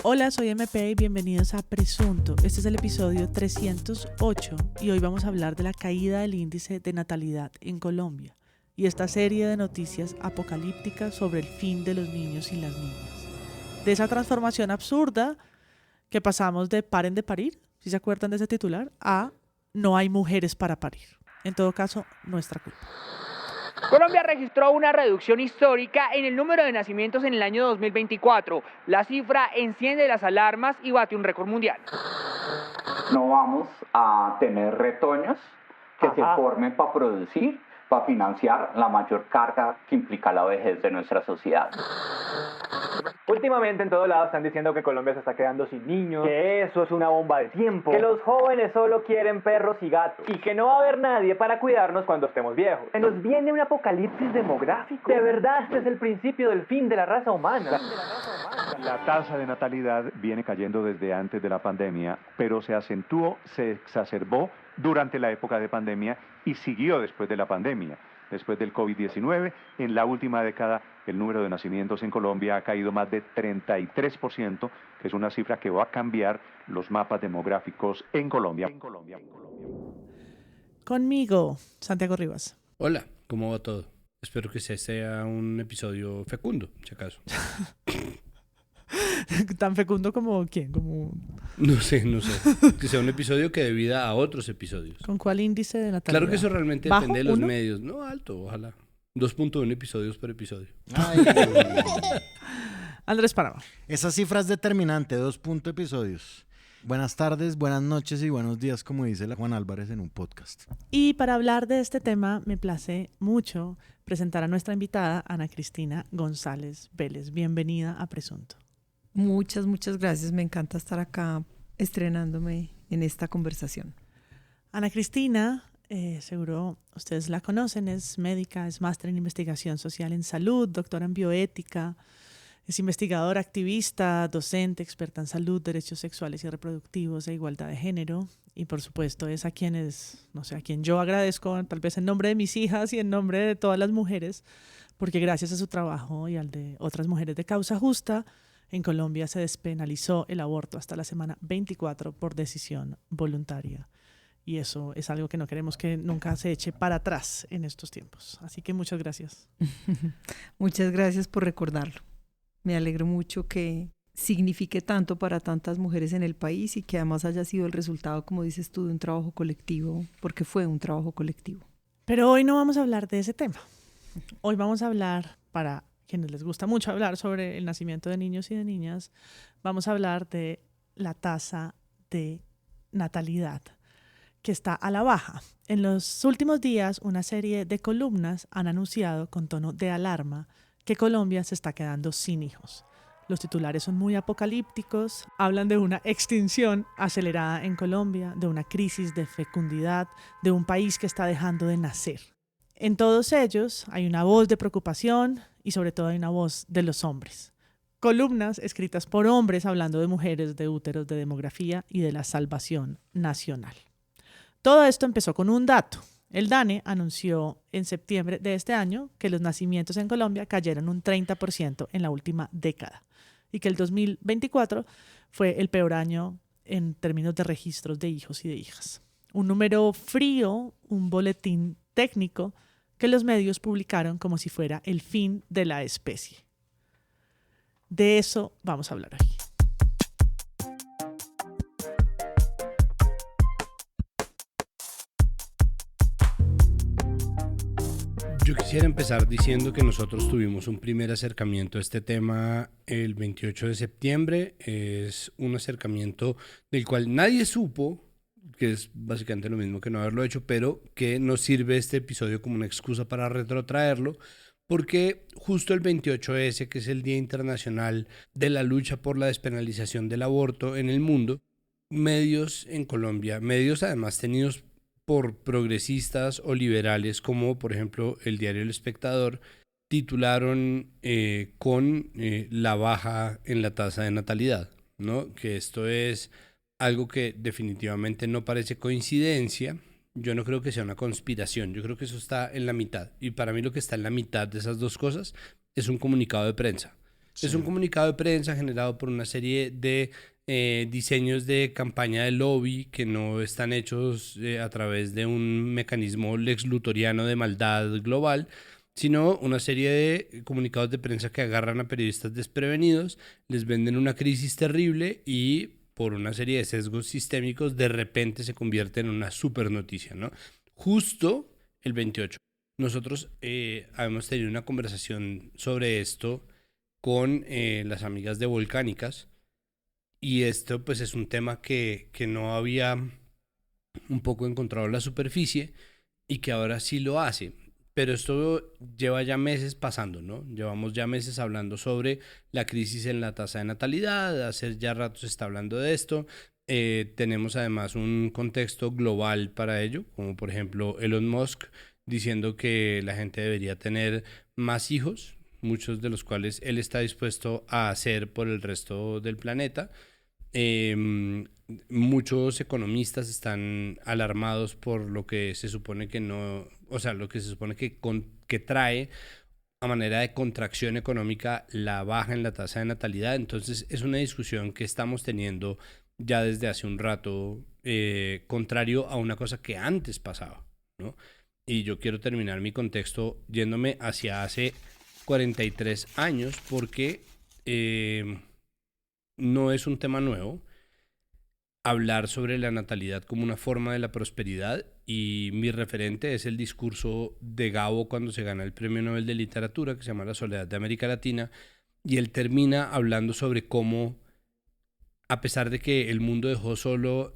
Hola, soy MP y bienvenidos a Presunto. Este es el episodio 308 y hoy vamos a hablar de la caída del índice de natalidad en Colombia y esta serie de noticias apocalípticas sobre el fin de los niños y las niñas. De esa transformación absurda que pasamos de paren de parir, si se acuerdan de ese titular, a no hay mujeres para parir. En todo caso, nuestra culpa. Colombia registró una reducción histórica en el número de nacimientos en el año 2024. La cifra enciende las alarmas y bate un récord mundial. No vamos a tener retoños que se formen para producir, para financiar la mayor carga que implica la vejez de nuestra sociedad. Últimamente en todos lados están diciendo que Colombia se está quedando sin niños, que eso es una bomba de tiempo, que los jóvenes solo quieren perros y gatos y que no va a haber nadie para cuidarnos cuando estemos viejos. Se nos viene un apocalipsis demográfico. De verdad, este es el principio del fin de la raza humana. La tasa de natalidad viene cayendo desde antes de la pandemia, pero se acentuó, se exacerbó durante la época de pandemia y siguió después de la pandemia. Después del COVID-19, en la última década, el número de nacimientos en Colombia ha caído más de 33%, que es una cifra que va a cambiar los mapas demográficos en Colombia. Conmigo, Santiago Rivas. Hola, ¿cómo va todo? Espero que sea un episodio fecundo, si acaso. ¿Tan fecundo como quién? Como... No sé. Que sea un episodio que dé vida a otros episodios. ¿Con cuál índice de natalidad? Claro que eso realmente ¿Bajo? depende de los ¿Uno? medios. No, alto, ojalá. 2.1 episodios por episodio. Ay, Andrés Páramo. esa cifra es determinante, 2 episodios. Buenas tardes, buenas noches y buenos días, como dice la Juan Álvarez en un podcast. Y para hablar de este tema, me place mucho presentar a nuestra invitada, Ana Cristina González Vélez. Bienvenida a Presunto. Muchas gracias. Me encanta estar acá estrenándome en esta conversación. Ana Cristina, seguro ustedes la conocen, es médica, es máster en investigación social en salud, doctora en bioética, es investigadora, activista, docente, experta en salud, derechos sexuales y reproductivos e igualdad de género. Y por supuesto es a quien yo agradezco, tal vez en nombre de mis hijas y en nombre de todas las mujeres, porque gracias a su trabajo y al de otras mujeres de Causa Justa, en Colombia se despenalizó el aborto hasta la semana 24 por decisión voluntaria. Y eso es algo que no queremos que nunca se eche para atrás en estos tiempos. Así que muchas gracias. Muchas gracias por recordarlo. Me alegro mucho que signifique tanto para tantas mujeres en el país y que además haya sido el resultado, como dices tú, de un trabajo colectivo, porque fue un trabajo colectivo. Pero hoy no vamos a hablar de ese tema. Hoy vamos a hablar, para quienes les gusta mucho hablar sobre el nacimiento de niños y de niñas, vamos a hablar de la tasa de natalidad que está a la baja. En los últimos días, una serie de columnas han anunciado con tono de alarma que Colombia se está quedando sin hijos. Los titulares son muy apocalípticos, hablan de una extinción acelerada en Colombia, de una crisis de fecundidad, de un país que está dejando de nacer. En todos ellos hay una voz de preocupación y sobre todo hay una voz de los hombres. Columnas escritas por hombres hablando de mujeres, de úteros, de demografía y de la salvación nacional. Todo esto empezó con un dato. El DANE anunció en septiembre de este año que los nacimientos en Colombia cayeron un 30% en la última década y que el 2024 fue el peor año en términos de registros de hijos y de hijas. Un número frío, un boletín técnico que los medios publicaron como si fuera el fin de la especie. De eso vamos a hablar hoy. Yo quisiera empezar diciendo que nosotros tuvimos un primer acercamiento a este tema el 28 de septiembre. Es un acercamiento del cual nadie supo, que es básicamente lo mismo que no haberlo hecho, pero que nos sirve este episodio como una excusa para retrotraerlo, porque justo el 28S, que es el Día Internacional de la Lucha por la Despenalización del Aborto en el mundo, medios en Colombia, medios además tenidos por progresistas o liberales, como por ejemplo el diario El Espectador, titularon con la baja en la tasa de natalidad, ¿no? Que esto es algo que definitivamente no parece coincidencia. Yo no creo que sea una conspiración, yo creo que eso está en la mitad. Y para mí lo que está en la mitad de esas dos cosas es un comunicado de prensa. Sí. Es un comunicado de prensa generado por una serie de diseños de campaña de lobby que no están hechos a través de un mecanismo lex luthoriano de maldad global, sino una serie de comunicados de prensa que agarran a periodistas desprevenidos, les venden una crisis terrible y por una serie de sesgos sistémicos de repente se convierte en una super noticia, ¿no? Justo el 28. Nosotros habíamos tenido una conversación sobre esto con las amigas de Volcánicas y esto pues es un tema que no había un poco encontrado la superficie y que ahora sí lo hace. Pero esto lleva ya meses pasando, ¿no? Llevamos ya meses hablando sobre la crisis en la tasa de natalidad, hace ya rato se está hablando de esto. Tenemos además un contexto global para ello, como por ejemplo Elon Musk diciendo que la gente debería tener más hijos, muchos de los cuales él está dispuesto a hacer por el resto del planeta. Muchos economistas están alarmados por lo que se supone que no, o sea, lo que se supone que trae a manera de contracción económica la baja en la tasa de natalidad. Entonces es una discusión que estamos teniendo ya desde hace un rato, contrario a una cosa que antes pasaba, ¿no? Y yo quiero terminar mi contexto yéndome hacia hace 43 años porque no es un tema nuevo hablar sobre la natalidad como una forma de la prosperidad, y mi referente es el discurso de Gabo cuando se gana el Premio Nobel de Literatura, que se llama La soledad de América Latina, y él termina hablando sobre cómo, a pesar de que el mundo dejó sola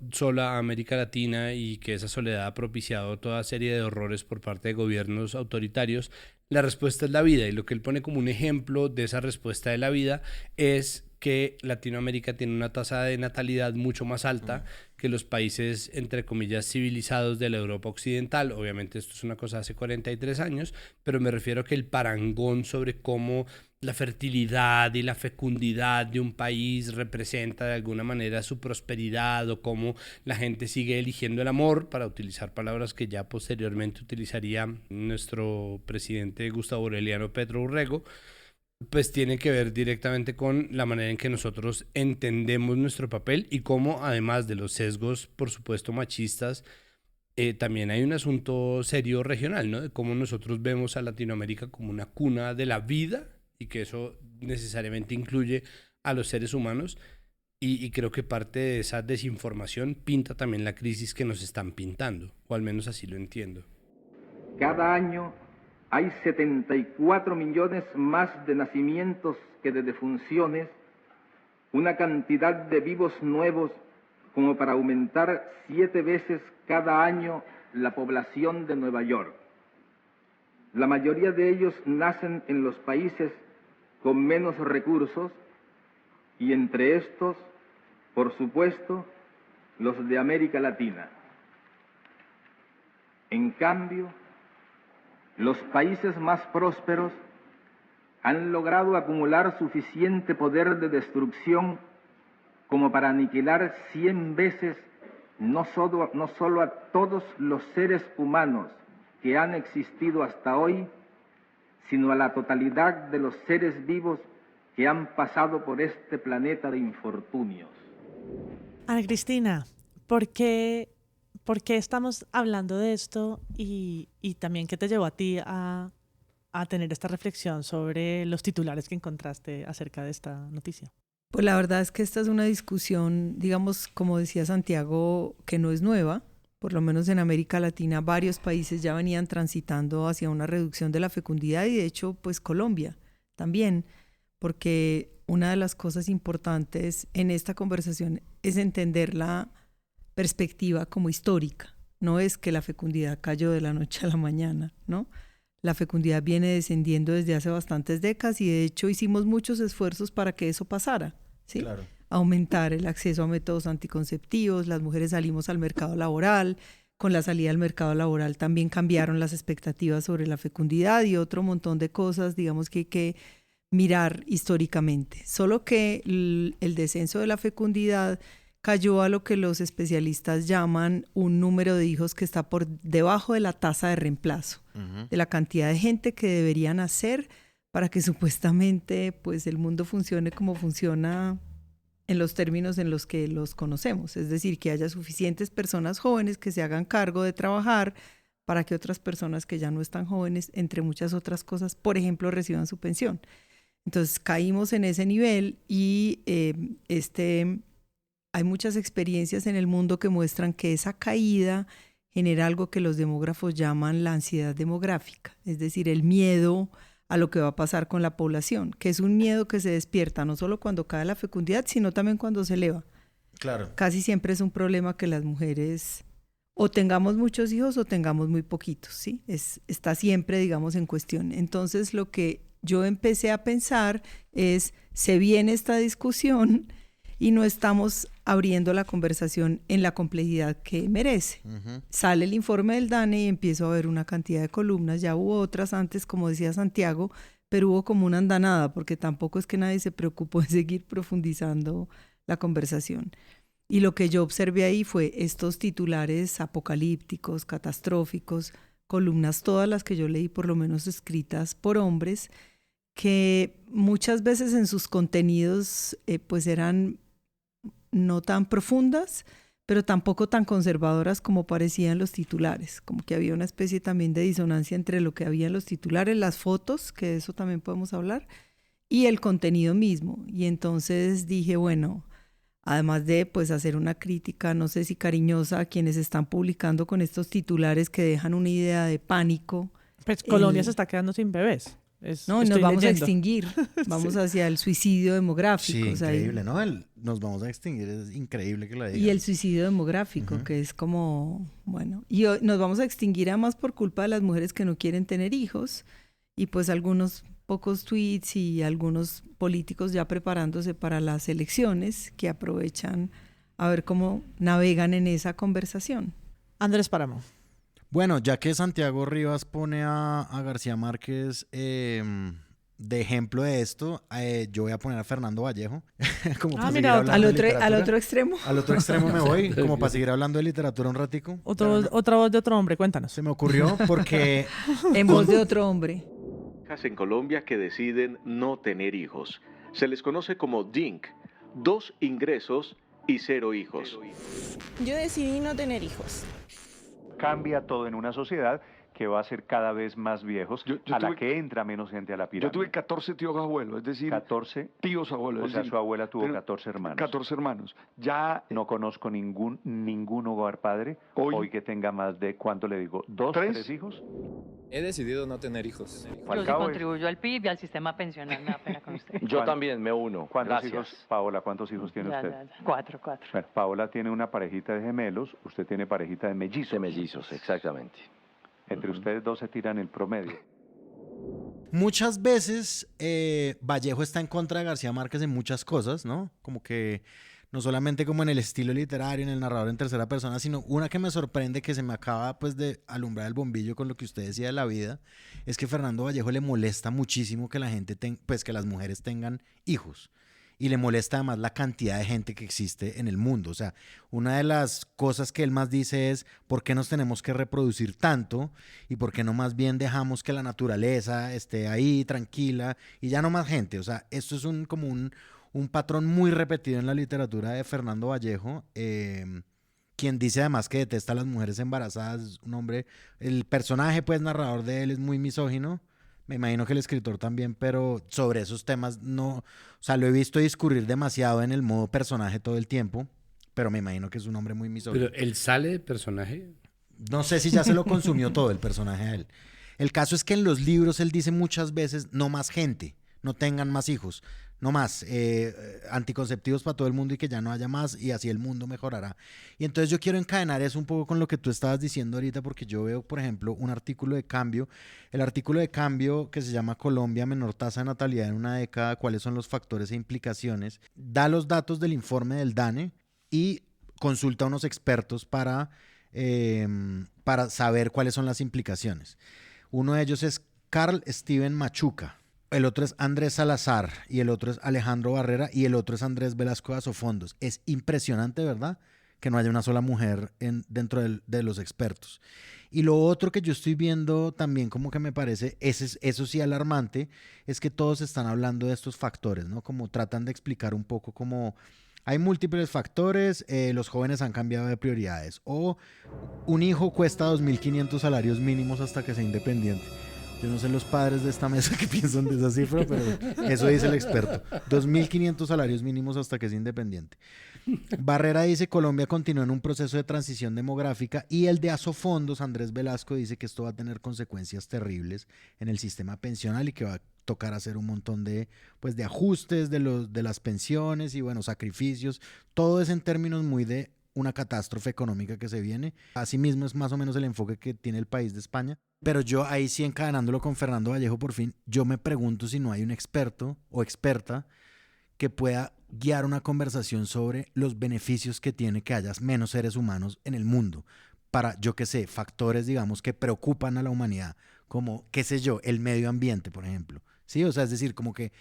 a América Latina y que esa soledad ha propiciado toda serie de horrores por parte de gobiernos autoritarios, la respuesta es la vida, y lo que él pone como un ejemplo de esa respuesta de la vida es que Latinoamérica tiene una tasa de natalidad mucho más alta que los países, entre comillas, civilizados de la Europa occidental. Obviamente esto es una cosa de hace 43 años, pero me refiero a que el parangón sobre cómo la fertilidad y la fecundidad de un país representa de alguna manera su prosperidad, o cómo la gente sigue eligiendo el amor, para utilizar palabras que ya posteriormente utilizaría nuestro presidente Gustavo Aureliano Petro Urrego, pues tiene que ver directamente con la manera en que nosotros entendemos nuestro papel y cómo, además de los sesgos, por supuesto, machistas, también hay un asunto serio regional, ¿no? De cómo nosotros vemos a Latinoamérica como una cuna de la vida y que eso necesariamente incluye a los seres humanos, y creo que parte de esa desinformación pinta también la crisis que nos están pintando, o al menos así lo entiendo. Cada año hay 74 millones más de nacimientos que de defunciones, una cantidad de vivos nuevos como para aumentar 7 veces cada año la población de Nueva York. La mayoría de ellos nacen en los países con menos recursos, y entre estos, por supuesto, los de América Latina. En cambio, los países más prósperos han logrado acumular suficiente poder de destrucción como para aniquilar 100 veces no solo a todos los seres humanos que han existido hasta hoy, sino a la totalidad de los seres vivos que han pasado por este planeta de infortunios. Ana Cristina, ¿por qué estamos hablando de esto, y también qué te llevó a ti a tener esta reflexión sobre los titulares que encontraste acerca de esta noticia? Pues la verdad es que esta es una discusión, digamos, como decía Santiago, que no es nueva. Por lo menos en América Latina varios países ya venían transitando hacia una reducción de la fecundidad, y de hecho pues Colombia también, porque una de las cosas importantes en esta conversación es entender la perspectiva como histórica. No es que la fecundidad cayó de la noche a la mañana, ¿no? La fecundidad viene descendiendo desde hace bastantes décadas, y de hecho hicimos muchos esfuerzos para que eso pasara, ¿sí? Claro. Aumentar el acceso a métodos anticonceptivos, las mujeres salimos al mercado laboral, con la salida al mercado laboral también cambiaron las expectativas sobre la fecundidad y otro montón de cosas, digamos, que hay que mirar históricamente. Solo que el descenso de la fecundidad cayó a lo que los especialistas llaman un número de hijos que está por debajo de la tasa de reemplazo, de la cantidad de gente que debería nacer para que supuestamente pues el mundo funcione como funciona en los términos en los que los conocemos, es decir, que haya suficientes personas jóvenes que se hagan cargo de trabajar para que otras personas que ya no están jóvenes, entre muchas otras cosas, por ejemplo, reciban su pensión. Entonces caímos en ese nivel y hay muchas experiencias en el mundo que muestran que esa caída genera algo que los demógrafos llaman la ansiedad demográfica, es decir, el miedo a lo que va a pasar con la población, que es un miedo que se despierta no solo cuando cae la fecundidad, sino también cuando se eleva. Claro. Casi siempre es un problema que las mujeres o tengamos muchos hijos o tengamos muy poquitos, ¿sí? Está siempre, digamos, en cuestión. Entonces, lo que yo empecé a pensar es, se viene esta discusión y no estamos abriendo la conversación en la complejidad que merece. Sale el informe del DANE y empiezo a ver una cantidad de columnas, ya hubo otras antes, como decía Santiago, pero hubo como una andanada, porque tampoco es que nadie se preocupó en seguir profundizando la conversación. Y lo que yo observé ahí fue estos titulares apocalípticos, catastróficos, columnas, todas las que yo leí, por lo menos escritas por hombres, que muchas veces en sus contenidos pues eran no tan profundas, pero tampoco tan conservadoras como parecían los titulares, como que había una especie también de disonancia entre lo que había en los titulares, las fotos, que de eso también podemos hablar, y el contenido mismo. Y entonces dije, bueno, además de pues hacer una crítica, no sé si cariñosa, a quienes están publicando con estos titulares que dejan una idea de pánico. Pues Colombia se está quedando sin bebés. No, y nos vamos a extinguir, vamos hacia el suicidio demográfico. Sí, increíble, ¿no? Nos vamos a extinguir, es increíble que lo digan. Y el suicidio demográfico, que es como, bueno, y nos vamos a extinguir además por culpa de las mujeres que no quieren tener hijos, y pues algunos pocos tweets y algunos políticos ya preparándose para las elecciones que aprovechan a ver cómo navegan en esa conversación. Andrés Páramo. Bueno, ya que Santiago Rivas pone a García Márquez de ejemplo de esto, yo voy a poner a Fernando Vallejo. Como para mira, al otro extremo. Al otro extremo me voy, como para seguir hablando de literatura un ratico. Otra voz de otro hombre, cuéntanos. Se me ocurrió porque... En voz de otro hombre. En Colombia que deciden no tener hijos. Se les conoce como DINK, 2 ingresos y 0 hijos. Yo decidí no tener hijos. Cambia todo en una sociedad que va a ser cada vez más viejos, la que entra menos gente a la pirámide. Yo tuve 14 tíos abuelos, es decir, 14 tíos abuelos. O sea, su abuela tuvo 14 hermanos. 14 hermanos. Ya no conozco ningún hogar padre hoy que tenga más de, ¿cuánto le digo? ¿2, 3 hijos? He decidido no tener hijos. Yo sí contribuyo al PIB y al sistema pensional, me da pena con usted. Yo también me uno. ¿Cuántos hijos, Paola, cuántos hijos tiene usted? Ya. 4. Bueno, Paola tiene una parejita de gemelos, usted tiene parejita de mellizos. De mellizos, exactamente. Entre ustedes dos se tiran el promedio. Muchas veces Vallejo está en contra de García Márquez en muchas cosas, ¿no? Como que no solamente como en el estilo literario, en el narrador en tercera persona, sino una que me sorprende, que se me acaba pues de alumbrar el bombillo con lo que usted decía de la vida, es que Fernando Vallejo le molesta muchísimo que la gente que las mujeres tengan hijos. Y le molesta además la cantidad de gente que existe en el mundo. O sea, una de las cosas que él más dice es ¿por qué nos tenemos que reproducir tanto? Y ¿por qué no más bien dejamos que la naturaleza esté ahí tranquila y ya no más gente? O sea, esto es como un patrón muy repetido en la literatura de Fernando Vallejo, quien dice además que detesta a las mujeres embarazadas. Es un hombre, el personaje pues narrador de él es muy misógino. Me imagino que el escritor también, pero sobre esos temas no, o sea, lo he visto discurrir demasiado en el modo personaje todo el tiempo, pero me imagino que es un hombre muy misógino. ¿Pero él sale de personaje? No sé si ya se lo consumió todo el personaje a él. El caso es que en los libros él dice muchas veces, no más gente, no tengan más hijos, no más anticonceptivos para todo el mundo y que ya no haya más y así el mundo mejorará. Y entonces yo quiero encadenar eso un poco con lo que tú estabas diciendo ahorita, porque yo veo, por ejemplo, un artículo de Cambio, el artículo de Cambio que se llama Colombia, menor tasa de natalidad en una década, cuáles son los factores e implicaciones, da los datos del informe del DANE y consulta a unos expertos para saber cuáles son las implicaciones. Uno de ellos es Carl Steven Machuca. El otro es Andrés Salazar y el otro es Alejandro Barrera y el otro es Andrés Velasco de Azofondos. Es impresionante, ¿verdad? que no haya una sola mujer dentro de los expertos. Y lo otro que yo estoy viendo también como que me parece, eso sí alarmante, es que todos están hablando de estos factores, ¿no? Como tratan de explicar un poco como hay múltiples factores, los jóvenes han cambiado de prioridades, o un hijo cuesta 2.500 salarios mínimos hasta que sea independiente. Yo no sé los padres de esta mesa qué piensan de esa cifra, pero eso dice el experto. 2.500 salarios mínimos hasta que sea independiente. Barrera dice, Colombia continúa en un proceso de transición demográfica, y el de Asofondos, Andrés Velasco, dice que esto va a tener consecuencias terribles en el sistema pensional y que va a tocar hacer un montón de ajustes de las pensiones y bueno, sacrificios. Todo es en términos muy de una catástrofe económica que se viene. Asimismo es más o menos el enfoque que tiene el país de España. Pero yo ahí sí, encadenándolo con Fernando Vallejo por fin, yo me pregunto si no hay un experto o experta que pueda guiar una conversación sobre los beneficios que tiene que haya menos seres humanos en el mundo para, yo qué sé, factores, digamos, que preocupan a la humanidad, como, qué sé yo, el medio ambiente, por ejemplo. ¿Sí? O sea, es decir, como que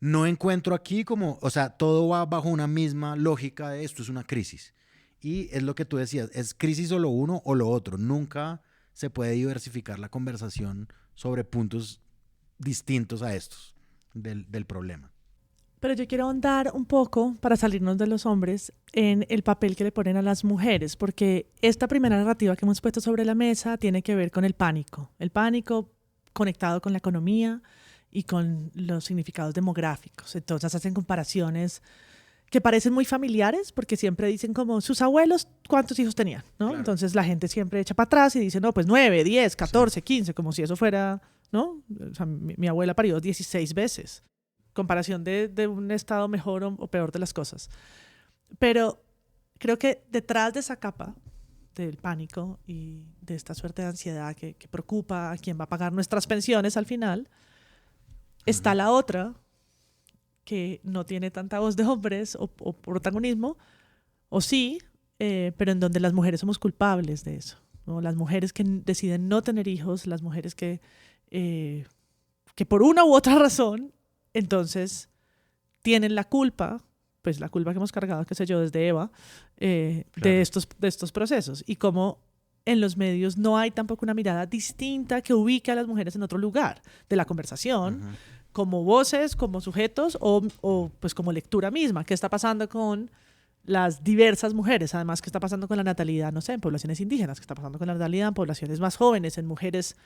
no encuentro aquí como, o sea, todo va bajo una misma lógica de esto es una crisis. Y es lo que tú decías, es crisis o lo uno o lo otro. Nunca se puede diversificar la conversación sobre puntos distintos a estos del problema. Pero yo quiero ahondar un poco, para salirnos de los hombres, en el papel que le ponen a las mujeres, porque esta primera narrativa que hemos puesto sobre la mesa tiene que ver con el pánico conectado con la economía y con los significados demográficos. Entonces hacen comparaciones que parecen muy familiares, porque siempre dicen como sus abuelos, ¿cuántos hijos tenían? ¿No? Claro. Entonces la gente siempre echa para atrás y dice, no, pues 9, 10, 14, 15, como si eso fuera, ¿no? O sea, mi abuela parió 16 veces. Comparación de un estado mejor o peor de las cosas. Pero creo que detrás de esa capa del pánico y de esta suerte de ansiedad que preocupa a quién va a pagar nuestras pensiones al final, está la otra que no tiene tanta voz de hombres o protagonismo, o sí, pero en donde las mujeres somos culpables de eso, ¿no? Las mujeres que deciden no tener hijos, las mujeres que por una u otra razón entonces tienen la culpa, pues la culpa que hemos cargado, qué sé yo, desde Eva, claro, de estos procesos. Y como en los medios no hay tampoco una mirada distinta que ubique a las mujeres en otro lugar de la conversación, como voces, como sujetos o pues como lectura misma. ¿Qué está pasando con las diversas mujeres? Además, ¿qué está pasando con la natalidad, no sé, en poblaciones indígenas? ¿Qué está pasando con la natalidad en poblaciones más jóvenes, en mujeres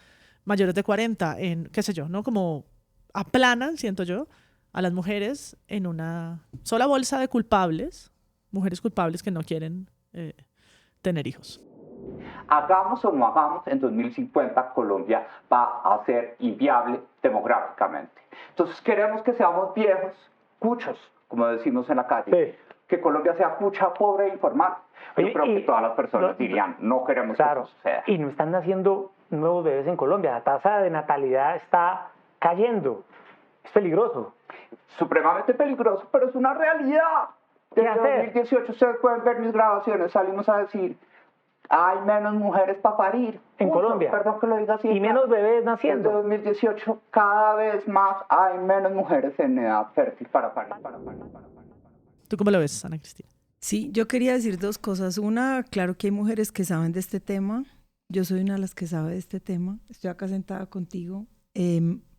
mayores de 40, en qué sé yo, ¿no? Como aplanan, siento yo, a las mujeres en una sola bolsa de culpables, mujeres culpables que no quieren tener hijos. Hagamos o no hagamos, en 2050 Colombia va a ser inviable demográficamente. Entonces queremos que seamos viejos, cuchos, como decimos en la calle, sí, que Colombia sea cucha, pobre e informal. Yo creo que todas las personas dirían, no queremos que eso suceda. Y no están naciendo nuevos bebés en Colombia, la tasa de natalidad está cayendo. Es peligroso. Supremamente peligroso, pero es una realidad. Desde 2018 ustedes pueden ver mis grabaciones, salimos a decir, hay menos mujeres para parir. En Colombia. Perdón que lo diga así. Y menos bebés naciendo. Desde 2018 cada vez más hay menos mujeres en edad fértil para parir. ¿Tú cómo lo ves, Ana Cristina? Sí, yo quería decir dos cosas. Una, claro que hay mujeres que saben de este tema. Yo soy una de las que sabe de este tema. Estoy acá sentada contigo.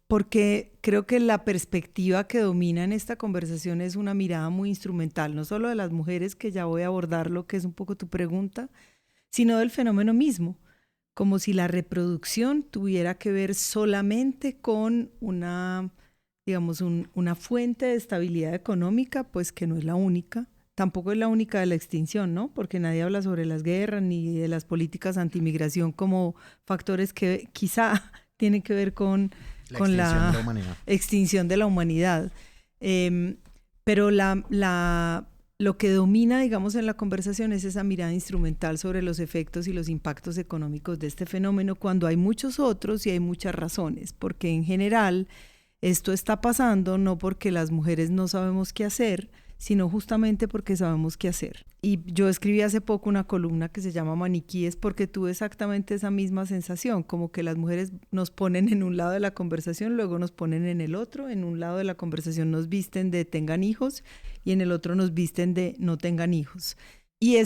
Porque creo que la perspectiva que domina en esta conversación es una mirada muy instrumental, no solo de las mujeres, que ya voy a abordar lo que es un poco tu pregunta, sino del fenómeno mismo, como si la reproducción tuviera que ver solamente con una, digamos, una fuente de estabilidad económica, pues que no es la única. Tampoco es la única de la extinción, ¿no? Porque nadie habla sobre las guerras ni de las políticas antimigración como factores que quizá tienen que ver con la extinción de la humanidad. Pero lo que domina, digamos, en la conversación es esa mirada instrumental sobre los efectos y los impactos económicos de este fenómeno, cuando hay muchos otros y hay muchas razones, porque en general esto está pasando no porque las mujeres no sabemos qué hacer, sino justamente porque sabemos qué hacer. Y yo escribí hace poco una columna que se llama Maniquíes porque tuve exactamente esa misma sensación, como que las mujeres nos ponen en un lado de la conversación, luego nos ponen en el otro. En un lado de la conversación nos visten de tengan hijos y en el otro nos visten de no tengan hijos. Y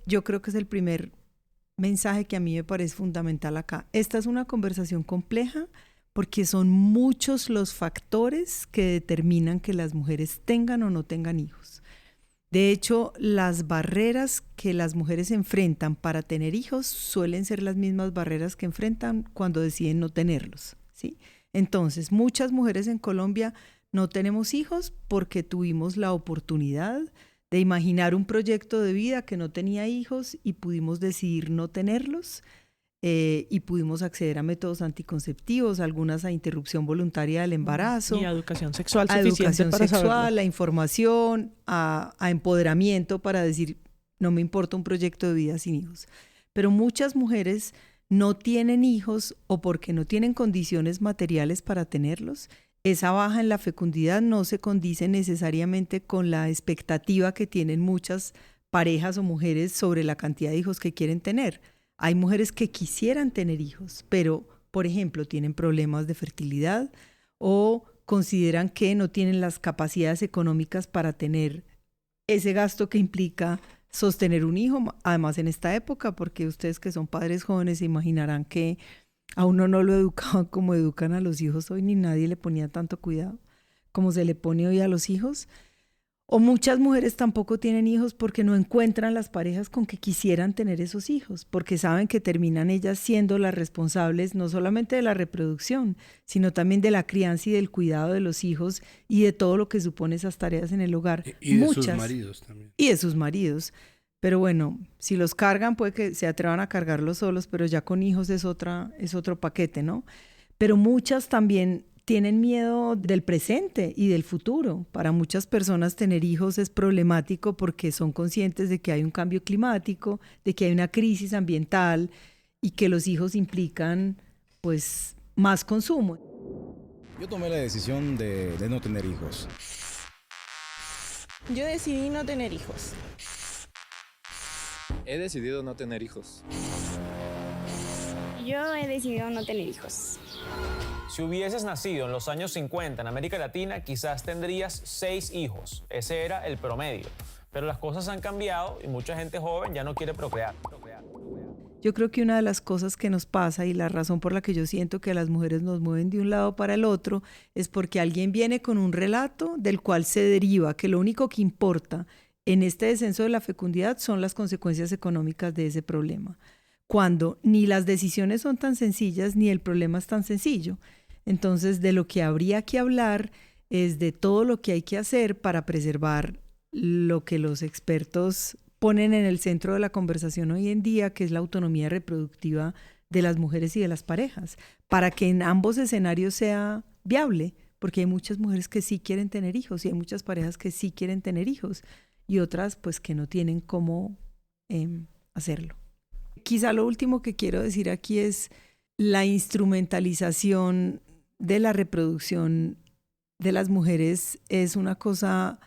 yo creo que es el primer mensaje que a mí me parece fundamental acá. Esta es una conversación compleja porque son muchos los factores que determinan que las mujeres tengan o no tengan hijos. De hecho, las barreras que las mujeres enfrentan para tener hijos suelen ser las mismas barreras que enfrentan cuando deciden no tenerlos, ¿sí? Entonces, muchas mujeres en Colombia no tenemos hijos porque tuvimos la oportunidad de imaginar un proyecto de vida que no tenía hijos y pudimos decidir no tenerlos, y pudimos acceder a métodos anticonceptivos, algunas a interrupción voluntaria del embarazo. Y a educación sexual suficiente para saberlo. A información, a empoderamiento para decir, no me importa un proyecto de vida sin hijos. Pero muchas mujeres no tienen hijos o porque no tienen condiciones materiales para tenerlos. Esa baja en la fecundidad no se condice necesariamente con la expectativa que tienen muchas parejas o mujeres sobre la cantidad de hijos que quieren tener. Hay mujeres que quisieran tener hijos, pero, por ejemplo, tienen problemas de fertilidad o consideran que no tienen las capacidades económicas para tener ese gasto que implica sostener un hijo, además en esta época, porque ustedes que son padres jóvenes se imaginarán que a uno no lo educaban como educan a los hijos hoy, ni nadie le ponía tanto cuidado como se le pone hoy a los hijos. O muchas mujeres tampoco tienen hijos porque no encuentran las parejas con que quisieran tener esos hijos, porque saben que terminan ellas siendo las responsables no solamente de la reproducción, sino también de la crianza y del cuidado de los hijos y de todo lo que supone esas tareas en el hogar. Y de sus maridos también. Y de sus maridos. Pero bueno, si los cargan puede que se atrevan a cargarlos solos, pero ya con hijos es otro paquete, ¿no? Pero muchas también tienen miedo del presente y del futuro. Para muchas personas tener hijos es problemático porque son conscientes de que hay un cambio climático, de que hay una crisis ambiental y que los hijos implican pues más consumo. Yo tomé la decisión de no tener hijos. Yo decidí no tener hijos. He decidido no tener hijos. Yo he decidido no tener hijos. Si hubieses nacido en los años 50 en América Latina, quizás tendrías 6 hijos. Ese era el promedio. Pero las cosas han cambiado y mucha gente joven ya no quiere procrear. Yo creo que una de las cosas que nos pasa y la razón por la que yo siento que a las mujeres nos mueven de un lado para el otro es porque alguien viene con un relato del cual se deriva que lo único que importa en este descenso de la fecundidad son las consecuencias económicas de ese problema, cuando ni las decisiones son tan sencillas ni el problema es tan sencillo. Entonces, de lo que habría que hablar es de todo lo que hay que hacer para preservar lo que los expertos ponen en el centro de la conversación hoy en día, que es la autonomía reproductiva de las mujeres y de las parejas, para que en ambos escenarios sea viable, porque hay muchas mujeres que sí quieren tener hijos y hay muchas parejas que sí quieren tener hijos y otras pues que no tienen cómo hacerlo. Quizá lo último que quiero decir aquí es la instrumentalización de la reproducción de las mujeres es una cosa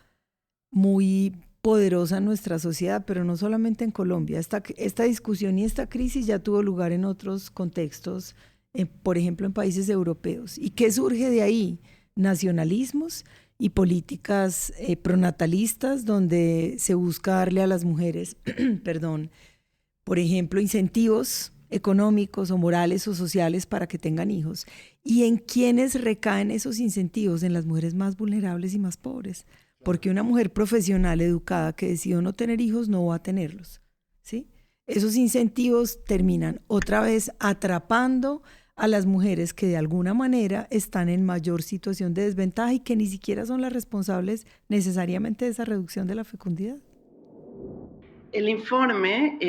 muy poderosa en nuestra sociedad, pero no solamente en Colombia. Esta discusión y esta crisis ya tuvo lugar en otros contextos, por ejemplo en países europeos. ¿Y qué surge de ahí? Nacionalismos y políticas pronatalistas donde se busca darle a las mujeres, por ejemplo, incentivos económicos o morales o sociales para que tengan hijos. ¿Y en quiénes recaen esos incentivos? En las mujeres más vulnerables y más pobres. Porque una mujer profesional educada que decidió no tener hijos no va a tenerlos, ¿sí? Esos incentivos terminan otra vez atrapando a las mujeres que de alguna manera están en mayor situación de desventaja y que ni siquiera son las responsables necesariamente de esa reducción de la fecundidad. El informe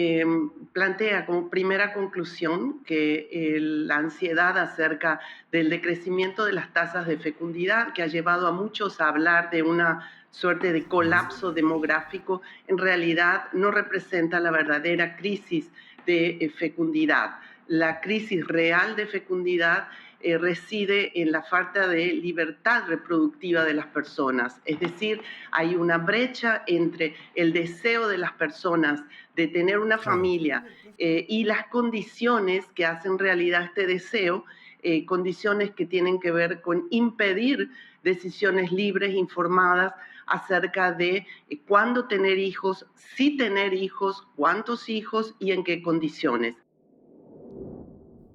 plantea como primera conclusión que la ansiedad acerca del decrecimiento de las tasas de fecundidad, que ha llevado a muchos a hablar de una suerte de colapso demográfico, en realidad no representa la verdadera crisis de fecundidad. La crisis real de fecundidad reside en la falta de libertad reproductiva de las personas. Es decir, hay una brecha entre el deseo de las personas de tener una familia y las condiciones que hacen realidad este deseo condiciones que tienen que ver con impedir decisiones libres, informadas acerca de cuándo tener hijos, si tener hijos, cuántos hijos y en qué condiciones.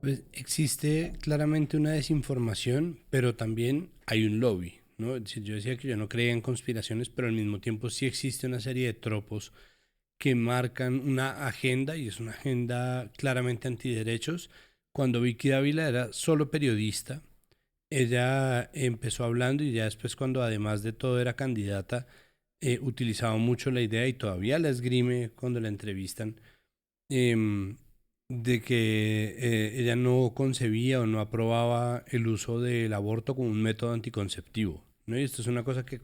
Pues existe claramente una desinformación, pero también hay un lobby, ¿no? Yo decía que yo no creía en conspiraciones, pero al mismo tiempo sí existe una serie de tropos que marcan una agenda, y es una agenda claramente antiderechos. Cuando Vicky Dávila era solo periodista, ella empezó hablando, y ya después, cuando además de todo era candidata, utilizaba mucho la idea, y todavía la esgrime cuando la entrevistan, de que ella no concebía o no aprobaba el uso del aborto como un método anticonceptivo, ¿no? Y esto es una cosa que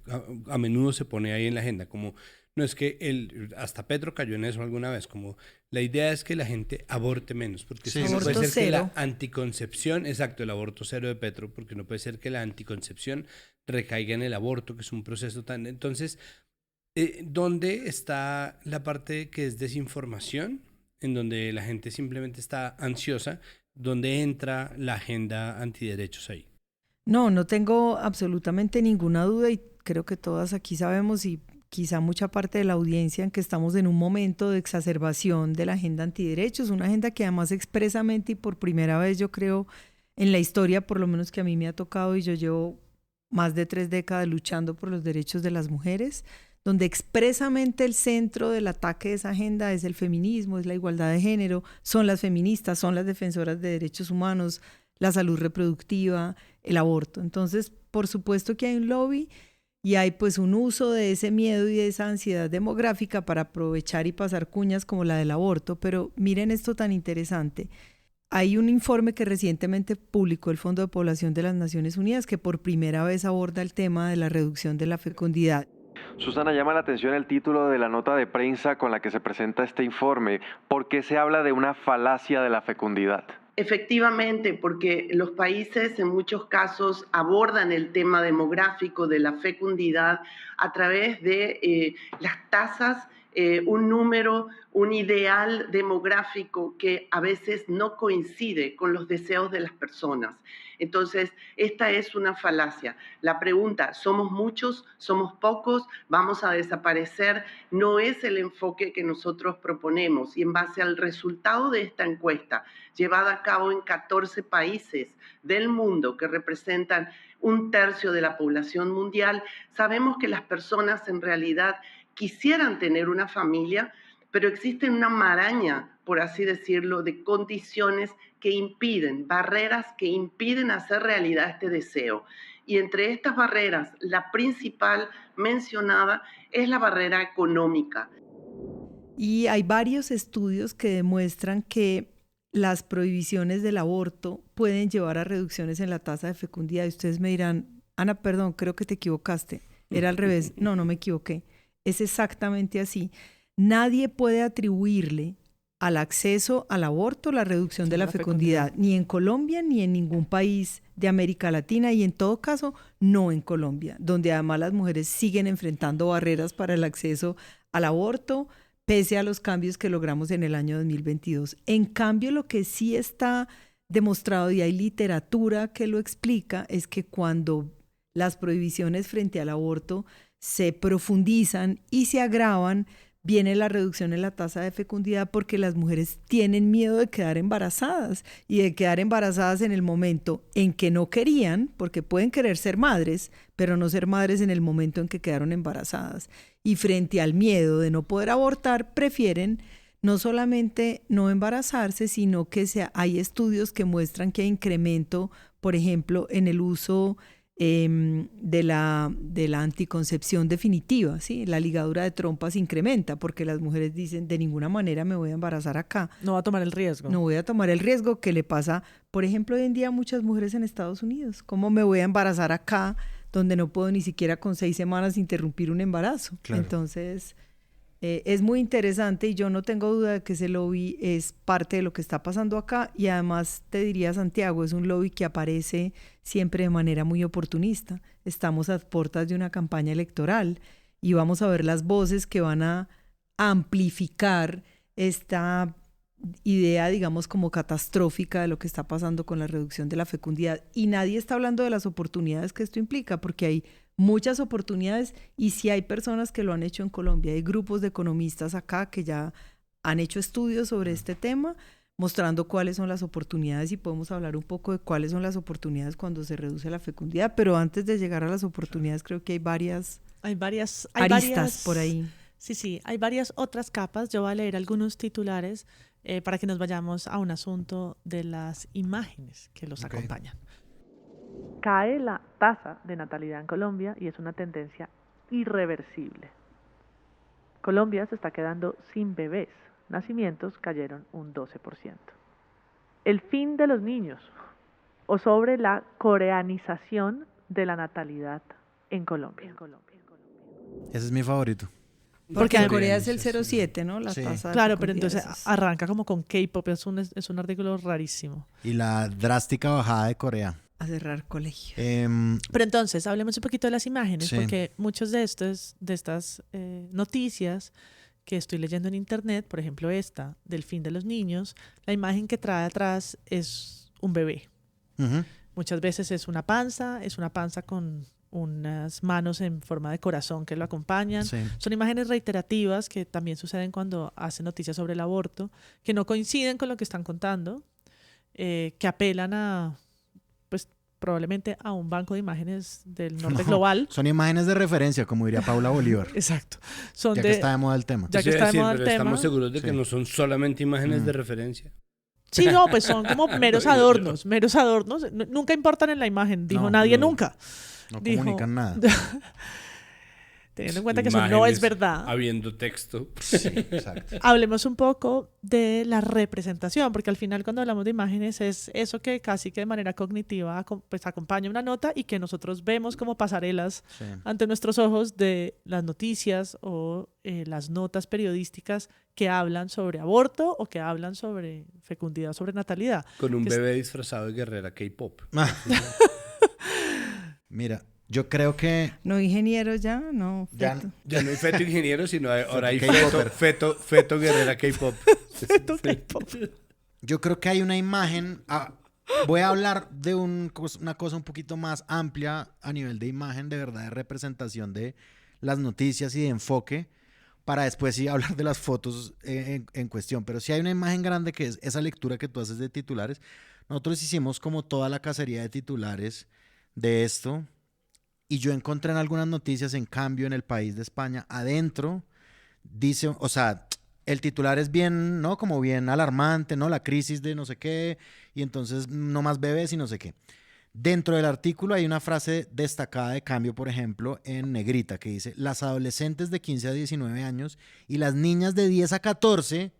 a menudo se pone ahí en la agenda, como no es que hasta Petro cayó en eso alguna vez, como la idea es que la gente aborte menos, porque Sí, no puede ser cero. que la anticoncepción, exacto, el aborto cero de Petro, porque no puede ser que la anticoncepción recaiga en el aborto, que es un proceso tan... Entonces, ¿dónde está la parte que es desinformación? En donde la gente simplemente está ansiosa, ¿dónde entra la agenda antiderechos ahí? No tengo absolutamente ninguna duda, y creo que todas aquí sabemos, y quizá mucha parte de la audiencia, en que estamos en un momento de exacerbación de la agenda antiderechos, una agenda que además expresamente y por primera vez, yo creo, en la historia, por lo menos que a mí me ha tocado, y yo llevo más de 3 décadas luchando por los derechos de las mujeres, donde expresamente el centro del ataque de esa agenda es el feminismo, es la igualdad de género, son las feministas, son las defensoras de derechos humanos, la salud reproductiva, el aborto. Entonces, por supuesto que hay un lobby, y hay pues un uso de ese miedo y de esa ansiedad demográfica para aprovechar y pasar cuñas como la del aborto. Pero miren esto tan interesante. Hay un informe que recientemente publicó el Fondo de Población de las Naciones Unidas, que por primera vez aborda el tema de la reducción de la fecundidad. Susana, llama la atención el título de la nota de prensa con la que se presenta este informe. ¿Por qué se habla de una falacia de la fecundidad? Efectivamente, porque los países en muchos casos abordan el tema demográfico de la fecundidad a través de las tasas, un número, un ideal demográfico que a veces no coincide con los deseos de las personas. Entonces, esta es una falacia. La pregunta, ¿somos muchos? ¿Somos pocos? ¿Vamos a desaparecer? No es el enfoque que nosotros proponemos. Y en base al resultado de esta encuesta, llevada a cabo en 14 países del mundo que representan 1/3 de la población mundial, sabemos que las personas en realidad quisieran tener una familia, pero existe una maraña, por así decirlo, de condiciones que impiden, barreras que impiden hacer realidad este deseo. Y entre estas barreras, la principal mencionada es la barrera económica. Y hay varios estudios que demuestran que las prohibiciones del aborto pueden llevar a reducciones en la tasa de fecundidad. Y ustedes me dirán, Ana, perdón, creo que te equivocaste. Era al revés. No me equivoqué. Es exactamente así. Nadie puede atribuirle al acceso al aborto la reducción de la fecundidad, ni en Colombia ni en ningún país de América Latina, y en todo caso no en Colombia, donde además las mujeres siguen enfrentando barreras para el acceso al aborto, pese a los cambios que logramos en el año 2022. En cambio, lo que sí está demostrado, y hay literatura que lo explica, es que cuando las prohibiciones frente al aborto se profundizan y se agravan, viene la reducción en la tasa de fecundidad, porque las mujeres tienen miedo de quedar embarazadas, y de quedar embarazadas en el momento en que no querían, porque pueden querer ser madres, pero no ser madres en el momento en que quedaron embarazadas. Y frente al miedo de no poder abortar, prefieren no solamente no embarazarse, sino que hay estudios que muestran que hay incremento, por ejemplo, en el uso de la anticoncepción definitiva, ¿sí? La ligadura de trompas incrementa, porque las mujeres dicen, de ninguna manera me voy a embarazar acá. No va a tomar el riesgo. No voy a tomar el riesgo que le pasa, por ejemplo, hoy en día a muchas mujeres en Estados Unidos. ¿Cómo me voy a embarazar acá, donde no puedo ni siquiera con 6 semanas interrumpir un embarazo? Claro. Entonces, es muy interesante, y yo no tengo duda de que ese lobby es parte de lo que está pasando acá. Y además te diría, Santiago, es un lobby que aparece siempre de manera muy oportunista. Estamos a puertas de una campaña electoral y vamos a ver las voces que van a amplificar esta idea, digamos, como catastrófica de lo que está pasando con la reducción de la fecundidad. Y nadie está hablando de las oportunidades que esto implica, porque hay muchas oportunidades y sí hay personas que lo han hecho en Colombia. Hay grupos de economistas acá que ya han hecho estudios sobre este tema, mostrando cuáles son las oportunidades, y podemos hablar un poco de cuáles son las oportunidades cuando se reduce la fecundidad, pero antes de llegar a las oportunidades creo que hay varias aristas por ahí. Sí, hay varias otras capas. Yo voy a leer algunos titulares para que nos vayamos a un asunto de las imágenes que los acompañan. Cae la tasa de natalidad en Colombia y es una tendencia irreversible. Colombia se está quedando sin bebés. Nacimientos cayeron un 12%. El fin de los niños o sobre la coreanización de la natalidad en Colombia. Ese es mi favorito. Porque en Corea es el 0,7, ¿no? La tasa de claro, pero fecundidad entonces arranca como con K-pop, es un artículo rarísimo. Y la drástica bajada de Corea. A cerrar colegios. Pero entonces, hablemos un poquito de las imágenes, Sí. porque muchos de estas noticias que estoy leyendo en internet, por ejemplo esta, del fin de los niños, la imagen que trae atrás es un bebé. Ujú. Muchas veces es una panza con unas manos en forma de corazón que lo acompañan. Sí. Son imágenes reiterativas que también suceden cuando hacen noticias sobre el aborto, que no coinciden con lo que están contando, que apelan a, pues probablemente a un banco de imágenes del norte global. Son imágenes de referencia, como diría Paula Bolívar. Exacto. Ya que está de moda el tema. Ya que está de moda el tema. Estamos seguros de que no son solamente imágenes de referencia. Sí, no, pues son como meros adornos. Nunca importan en la imagen, dijo nadie nunca. No comunican nada. Teniendo en cuenta que eso no es verdad. Habiendo texto. Sí, exacto. Hablemos un poco de la representación, porque al final cuando hablamos de imágenes es eso que casi que de manera cognitiva pues acompaña una nota y que nosotros vemos como pasarelas ante nuestros ojos de las noticias o las notas periodísticas que hablan sobre aborto o que hablan sobre fecundidad, sobre natalidad. Con un bebé disfrazado de guerrera K-pop. Mira, yo creo que... No ingenieros ya, no. Feto. Ya no hay feto ingeniero, sino ahora hay feto guerrera K-pop. Feto K-pop. Yo creo que hay una imagen... voy a hablar de una cosa un poquito más amplia a nivel de imagen, de verdad, de representación de las noticias y de enfoque, para después sí hablar de las fotos en cuestión. Pero sí hay una imagen grande que es esa lectura que tú haces de titulares. Nosotros hicimos como toda la cacería de titulares de esto, y yo encontré en algunas noticias, en cambio, en El País de España, adentro, dice, o sea, el titular es bien, ¿no? Como bien alarmante, ¿no? La crisis de no sé qué, y entonces no más bebés y no sé qué. Dentro del artículo hay una frase destacada de cambio, por ejemplo, en negrita, que dice: las adolescentes de 15 a 19 años y las niñas de 10 a 14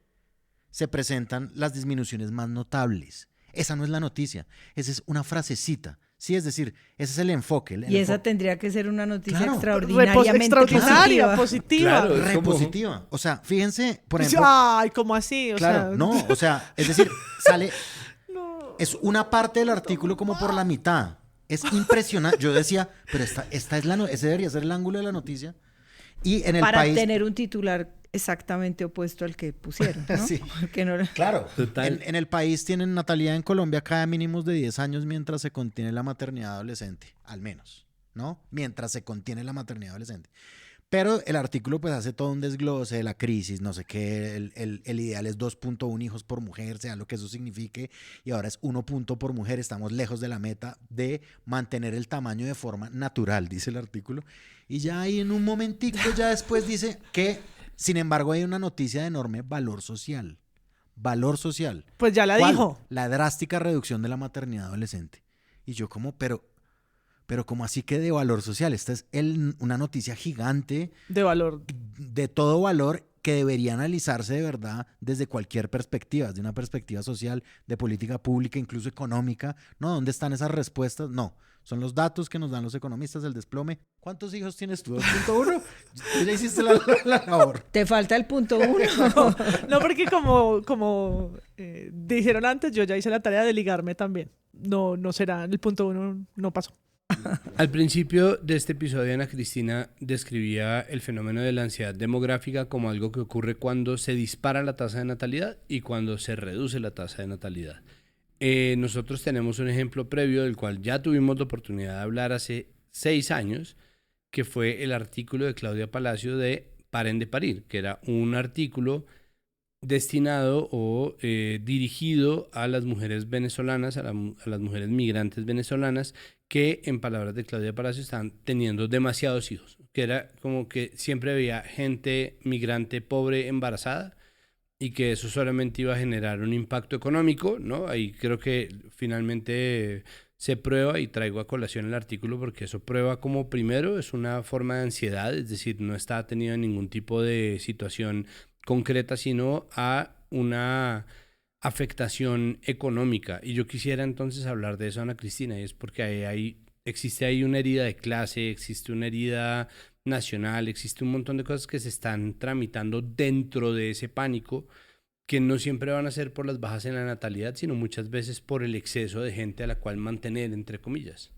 se presentan las disminuciones más notables. Esa no es la noticia, esa es una frasecita. Sí, es decir, ese es el enfoque. Y esa tendría que ser una noticia extraordinariamente positiva. Repositiva. O sea, fíjense, por ejemplo... Ay, ¿cómo así? O sea, es decir, sale... Es una parte del artículo como por la mitad. Es impresionante. Yo decía, pero esta es ese debería ser el ángulo de la noticia. Y en el país... Para tener un titular exactamente opuesto al que pusieron, ¿no? Sí. No... Claro. En el país tienen natalidad en Colombia cada mínimos de 10 años mientras se contiene la maternidad adolescente, al menos, ¿no? Mientras se contiene la maternidad adolescente. Pero el artículo pues hace todo un desglose de la crisis, no sé qué, el ideal es 2.1 hijos por mujer, sea lo que eso signifique, y ahora es 1 punto por mujer, estamos lejos de la meta de mantener el tamaño de forma natural, dice el artículo. Y ya ahí en un momentico, ya después dice que, sin embargo, hay una noticia de enorme valor social. Valor social. Pues ya la dijo. La drástica reducción de la maternidad adolescente. Y yo como, pero como así que de valor social. Esta es una noticia gigante. De valor. De todo valor que debería analizarse de verdad desde cualquier perspectiva, desde una perspectiva social, de política pública, incluso económica. ¿No? ¿Dónde están esas respuestas? No. Son los datos que nos dan los economistas, el desplome. ¿Cuántos hijos tienes tú? ¿2.1? Tú ya hiciste la labor. Te falta el punto 1. No, porque como dijeron antes, yo ya hice la tarea de ligarme también. No será, el punto 1 no pasó. Al principio de este episodio, Ana Cristina describía el fenómeno de la ansiedad demográfica como algo que ocurre cuando se dispara la tasa de natalidad y cuando se reduce la tasa de natalidad. Nosotros tenemos un ejemplo previo del cual ya tuvimos la oportunidad de hablar hace 6 años, que fue el artículo de Claudia Palacio de Paren de Parir, que era un artículo destinado o dirigido a las mujeres venezolanas, a las mujeres migrantes venezolanas, que en palabras de Claudia Palacio están teniendo demasiados hijos, que era como que siempre había gente migrante pobre embarazada y que eso solamente iba a generar un impacto económico, ¿no? Ahí creo que finalmente se prueba, y traigo a colación el artículo porque eso prueba como, primero, es una forma de ansiedad, es decir, no está tenido ningún tipo de situación concreta, sino a una afectación económica. Y yo quisiera entonces hablar de eso, Ana Cristina, y es porque existe ahí una herida de clase, existe una herida nacional, existe un montón de cosas que se están tramitando dentro de ese pánico, que no siempre van a ser por las bajas en la natalidad, sino muchas veces por el exceso de gente a la cual mantener, entre comillas.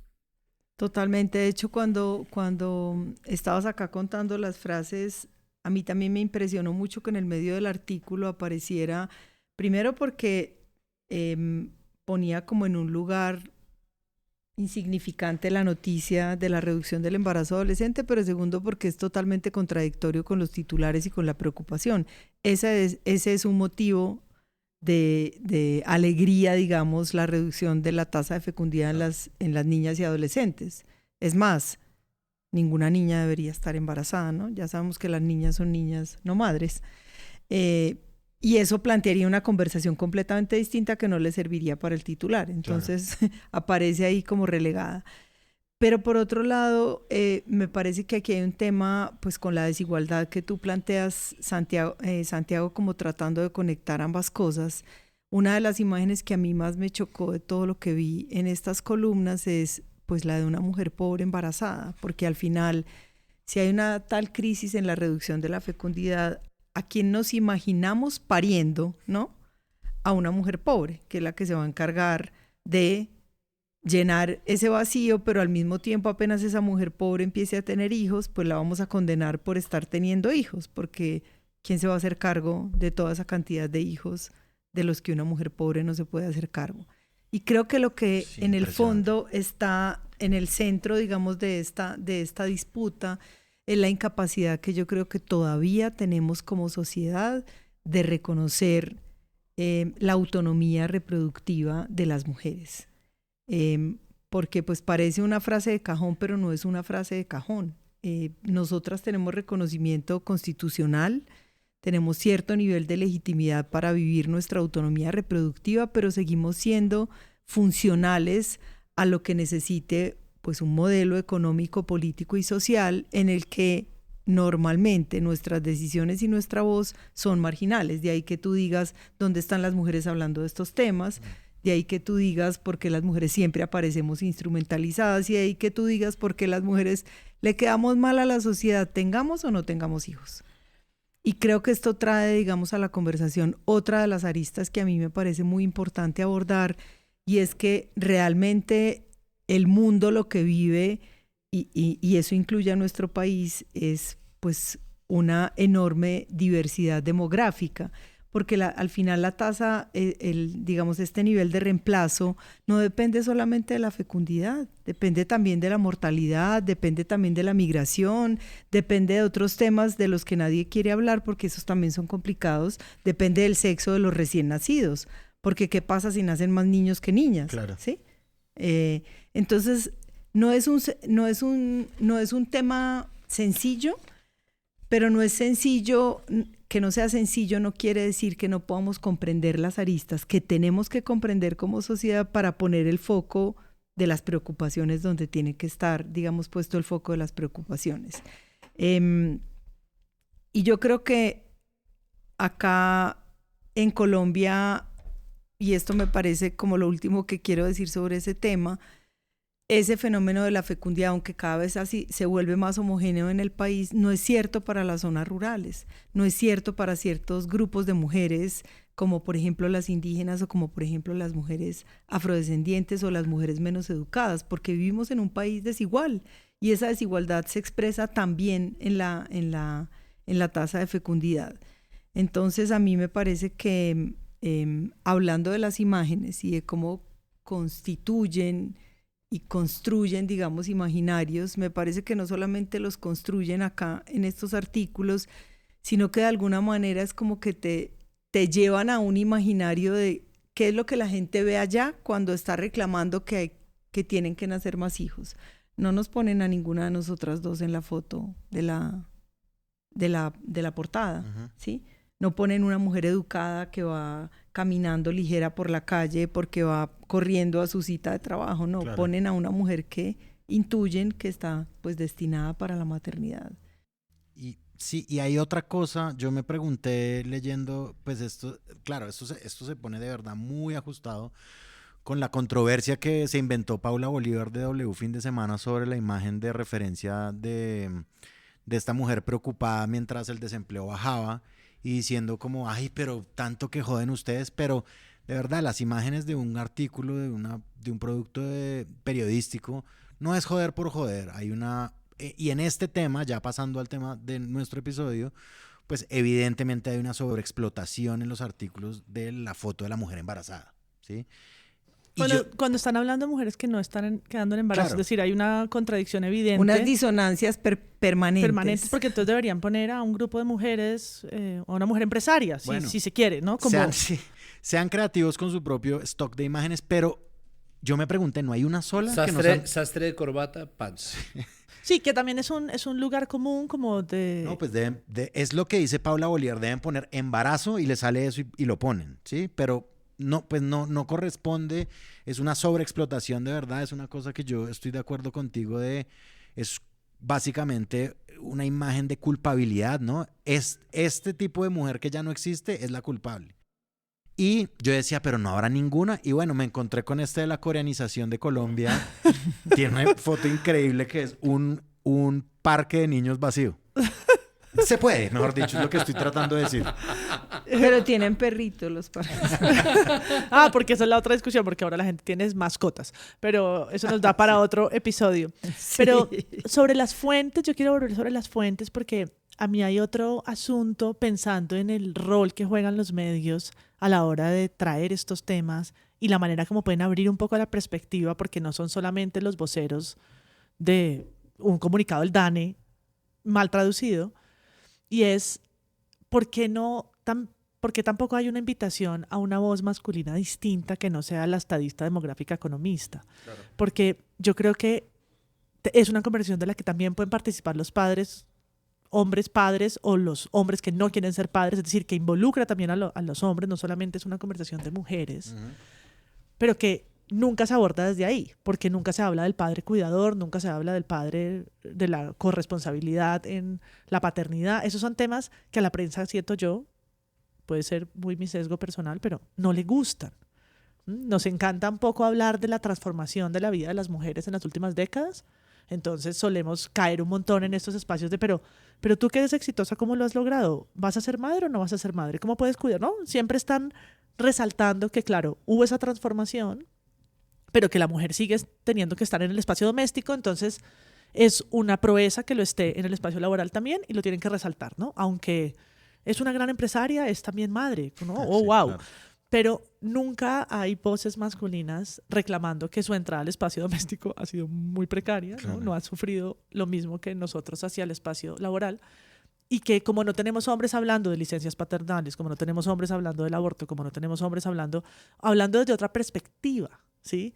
Totalmente. De hecho, cuando estabas acá contando las frases, a mí también me impresionó mucho que en el medio del artículo apareciera, primero porque ponía como en un lugar insignificante la noticia de la reducción del embarazo adolescente, pero segundo porque es totalmente contradictorio con los titulares y con la preocupación. Ese es un motivo de alegría, digamos, la reducción de la tasa de fecundidad en las niñas y adolescentes. Es más, ninguna niña debería estar embarazada, ¿no? Ya sabemos que las niñas son niñas, no madres. Y eso plantearía una conversación completamente distinta que no le serviría para el titular. Entonces, claro, aparece ahí como relegada. Pero por otro lado, me parece que aquí hay un tema, pues con la desigualdad que tú planteas, Santiago, como tratando de conectar ambas cosas. Una de las imágenes que a mí más me chocó de todo lo que vi en estas columnas es pues la de una mujer pobre embarazada, porque al final, si hay una tal crisis en la reducción de la fecundidad, ¿a quién nos imaginamos pariendo, no? A una mujer pobre, que es la que se va a encargar de llenar ese vacío, pero al mismo tiempo apenas esa mujer pobre empiece a tener hijos, pues la vamos a condenar por estar teniendo hijos, porque ¿quién se va a hacer cargo de toda esa cantidad de hijos de los que una mujer pobre no se puede hacer cargo? Y creo que lo que en el fondo está en el centro, digamos, de esta disputa es la incapacidad que yo creo que todavía tenemos como sociedad de reconocer la autonomía reproductiva de las mujeres. Porque pues parece una frase de cajón, pero no es una frase de cajón. Nosotras tenemos reconocimiento constitucional, tenemos cierto nivel de legitimidad para vivir nuestra autonomía reproductiva, pero seguimos siendo funcionales a lo que necesite pues un modelo económico, político y social en el que normalmente nuestras decisiones y nuestra voz son marginales. De ahí que tú digas dónde están las mujeres hablando de estos temas, de ahí que tú digas por qué las mujeres siempre aparecemos instrumentalizadas, y de ahí que tú digas por qué las mujeres le quedamos mal a la sociedad, tengamos o no tengamos hijos. Y creo que esto trae, digamos, a la conversación otra de las aristas que a mí me parece muy importante abordar, y es que realmente el mundo lo que vive, y eso incluye a nuestro país, es pues una enorme diversidad demográfica, porque al final la tasa, digamos, este nivel de reemplazo no depende solamente de la fecundidad, depende también de la mortalidad, depende también de la migración, depende de otros temas de los que nadie quiere hablar porque esos también son complicados, depende del sexo de los recién nacidos, porque ¿qué pasa si nacen más niños que niñas? Claro. ¿Sí? Entonces, no es un tema sencillo, pero no es sencillo. Que no sea sencillo no quiere decir que no podamos comprender las aristas que tenemos que comprender como sociedad para poner el foco de las preocupaciones donde tiene que estar, digamos, puesto el foco de las preocupaciones. Y yo creo que acá en Colombia, y esto me parece como lo último que quiero decir sobre ese tema, ese fenómeno de la fecundidad, aunque cada vez así se vuelve más homogéneo en el país, no es cierto para las zonas rurales, no es cierto para ciertos grupos de mujeres, como por ejemplo las indígenas o como por ejemplo las mujeres afrodescendientes o las mujeres menos educadas, porque vivimos en un país desigual y esa desigualdad se expresa también en la tasa de fecundidad. Entonces a mí me parece que hablando de las imágenes y de cómo constituyen y construyen, digamos, imaginarios, me parece que no solamente los construyen acá en estos artículos, sino que de alguna manera es como que te llevan a un imaginario de qué es lo que la gente ve allá cuando está reclamando que tienen que nacer más hijos. No nos ponen a ninguna de nosotras dos en la foto de la portada, uh-huh. ¿Sí? No ponen una mujer educada que va caminando ligera por la calle porque va corriendo a su cita de trabajo, no, claro. Ponen a una mujer que intuyen que está pues destinada para la maternidad. Y sí, y hay otra cosa, yo me pregunté leyendo, pues esto, claro, esto se pone de verdad muy ajustado con la controversia que se inventó Paula Bolívar de W fin de semana sobre la imagen de referencia de esta mujer preocupada mientras el desempleo bajaba y diciendo como, ay, pero tanto que joden ustedes, pero de verdad las imágenes de un artículo, de un producto periodístico, no es joder por joder, hay una... y en este tema, ya pasando al tema de nuestro episodio, pues evidentemente hay una sobreexplotación en los artículos de la foto de la mujer embarazada, ¿sí? Cuando están hablando de mujeres que no están quedando en embarazo, claro. Es decir, hay una contradicción evidente. Unas disonancias permanentes. Permanentes, porque entonces deberían poner a un grupo de mujeres, o a una mujer empresaria, bueno, si se quiere, ¿no? Como... Sean creativos con su propio stock de imágenes, pero yo me pregunté, ¿no hay una sola? Sastre de corbata, pants. Sí, que también es un lugar común como de... No, pues es lo que dice Paula Bolívar, deben poner embarazo y le sale eso y lo ponen, ¿sí? Pero... no, pues no corresponde, es una sobreexplotación de verdad, es una cosa que yo estoy de acuerdo contigo es básicamente una imagen de culpabilidad, ¿no? Es este tipo de mujer que ya no existe, es la culpable. Y yo decía, pero no habrá ninguna, y bueno, me encontré con de la coreanización de Colombia, tiene una foto increíble que es un parque de niños vacío. Se puede, mejor dicho, es lo que estoy tratando de decir. Pero tienen perritos los parques. Porque esa es la otra discusión, porque ahora la gente tiene mascotas. Pero eso nos da para otro episodio. Sí. Pero sobre las fuentes, yo quiero volver sobre las fuentes porque a mí hay otro asunto pensando en el rol que juegan los medios a la hora de traer estos temas y la manera como pueden abrir un poco la perspectiva, porque no son solamente los voceros de un comunicado del DANE mal traducido. Y es, ¿por qué tampoco hay una invitación a una voz masculina distinta que no sea la estadista demográfica economista? Claro. Porque yo creo que es una conversación de la que también pueden participar los padres, hombres padres o los hombres que no quieren ser padres, es decir, que involucra también a los hombres, no solamente es una conversación de mujeres, pero que nunca se aborda desde ahí, porque nunca se habla del padre cuidador, nunca se habla del padre, de la corresponsabilidad en la paternidad. Esos son temas que a la prensa, siento yo, puede ser muy mi sesgo personal, pero no le gustan. Nos encanta un poco hablar de la transformación de la vida de las mujeres en las últimas décadas, entonces solemos caer un montón en estos espacios de pero tú que eres exitosa, ¿cómo lo has logrado? ¿Vas a ser madre o no vas a ser madre? ¿Cómo puedes cuidar? ¿No? Siempre están resaltando que, claro, hubo esa transformación, pero que la mujer sigue teniendo que estar en el espacio doméstico, entonces es una proeza que lo esté en el espacio laboral también y lo tienen que resaltar, ¿no? Aunque es una gran empresaria, es también madre, ¿no? Oh, sí, wow. Claro. Pero nunca hay voces masculinas reclamando que su entrada al espacio doméstico ha sido muy precaria, claro. ¿No? No ha sufrido lo mismo que nosotros hacia el espacio laboral. Y que como no tenemos hombres hablando de licencias paternales, como no tenemos hombres hablando del aborto, como no tenemos hombres hablando desde otra perspectiva, ¿sí?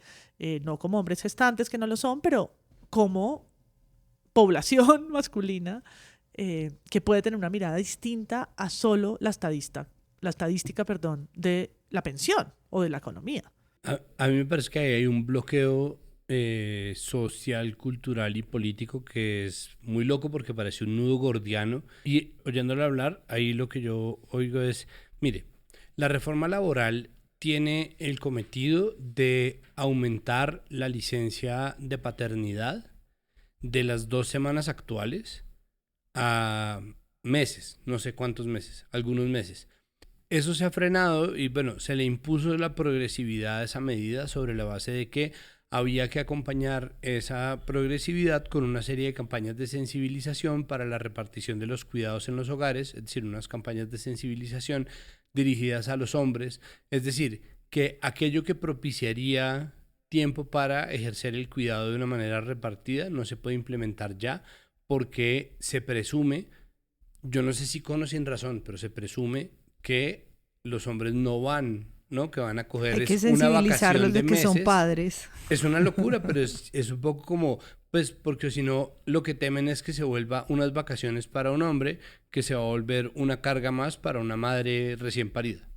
No como hombres gestantes que no lo son, pero como población masculina que puede tener una mirada distinta a solo la estadística, de la pensión o de la economía. A mí me parece que hay un bloqueo social, cultural y político que es muy loco porque parece un nudo gordiano. Y oyéndolo hablar, ahí lo que yo oigo es, mire, la reforma laboral tiene el cometido de aumentar la licencia de paternidad de las 2 semanas actuales a meses, no sé cuántos meses, algunos meses. Eso se ha frenado y bueno, se le impuso la progresividad a esa medida sobre la base de que había que acompañar esa progresividad con una serie de campañas de sensibilización para la repartición de los cuidados en los hogares, es decir, unas campañas de sensibilización dirigidas a los hombres, es decir, que aquello que propiciaría tiempo para ejercer el cuidado de una manera repartida no se puede implementar ya porque se presume, yo no sé si con o sin razón, pero se presume que los hombres no van, ¿no? Que van a coger hay que una vacación de que meses. Son padres. Es una locura, pero es un poco como, pues, porque si no, lo que temen es que se vuelva unas vacaciones para un hombre, que se va a volver una carga más para una madre recién parida.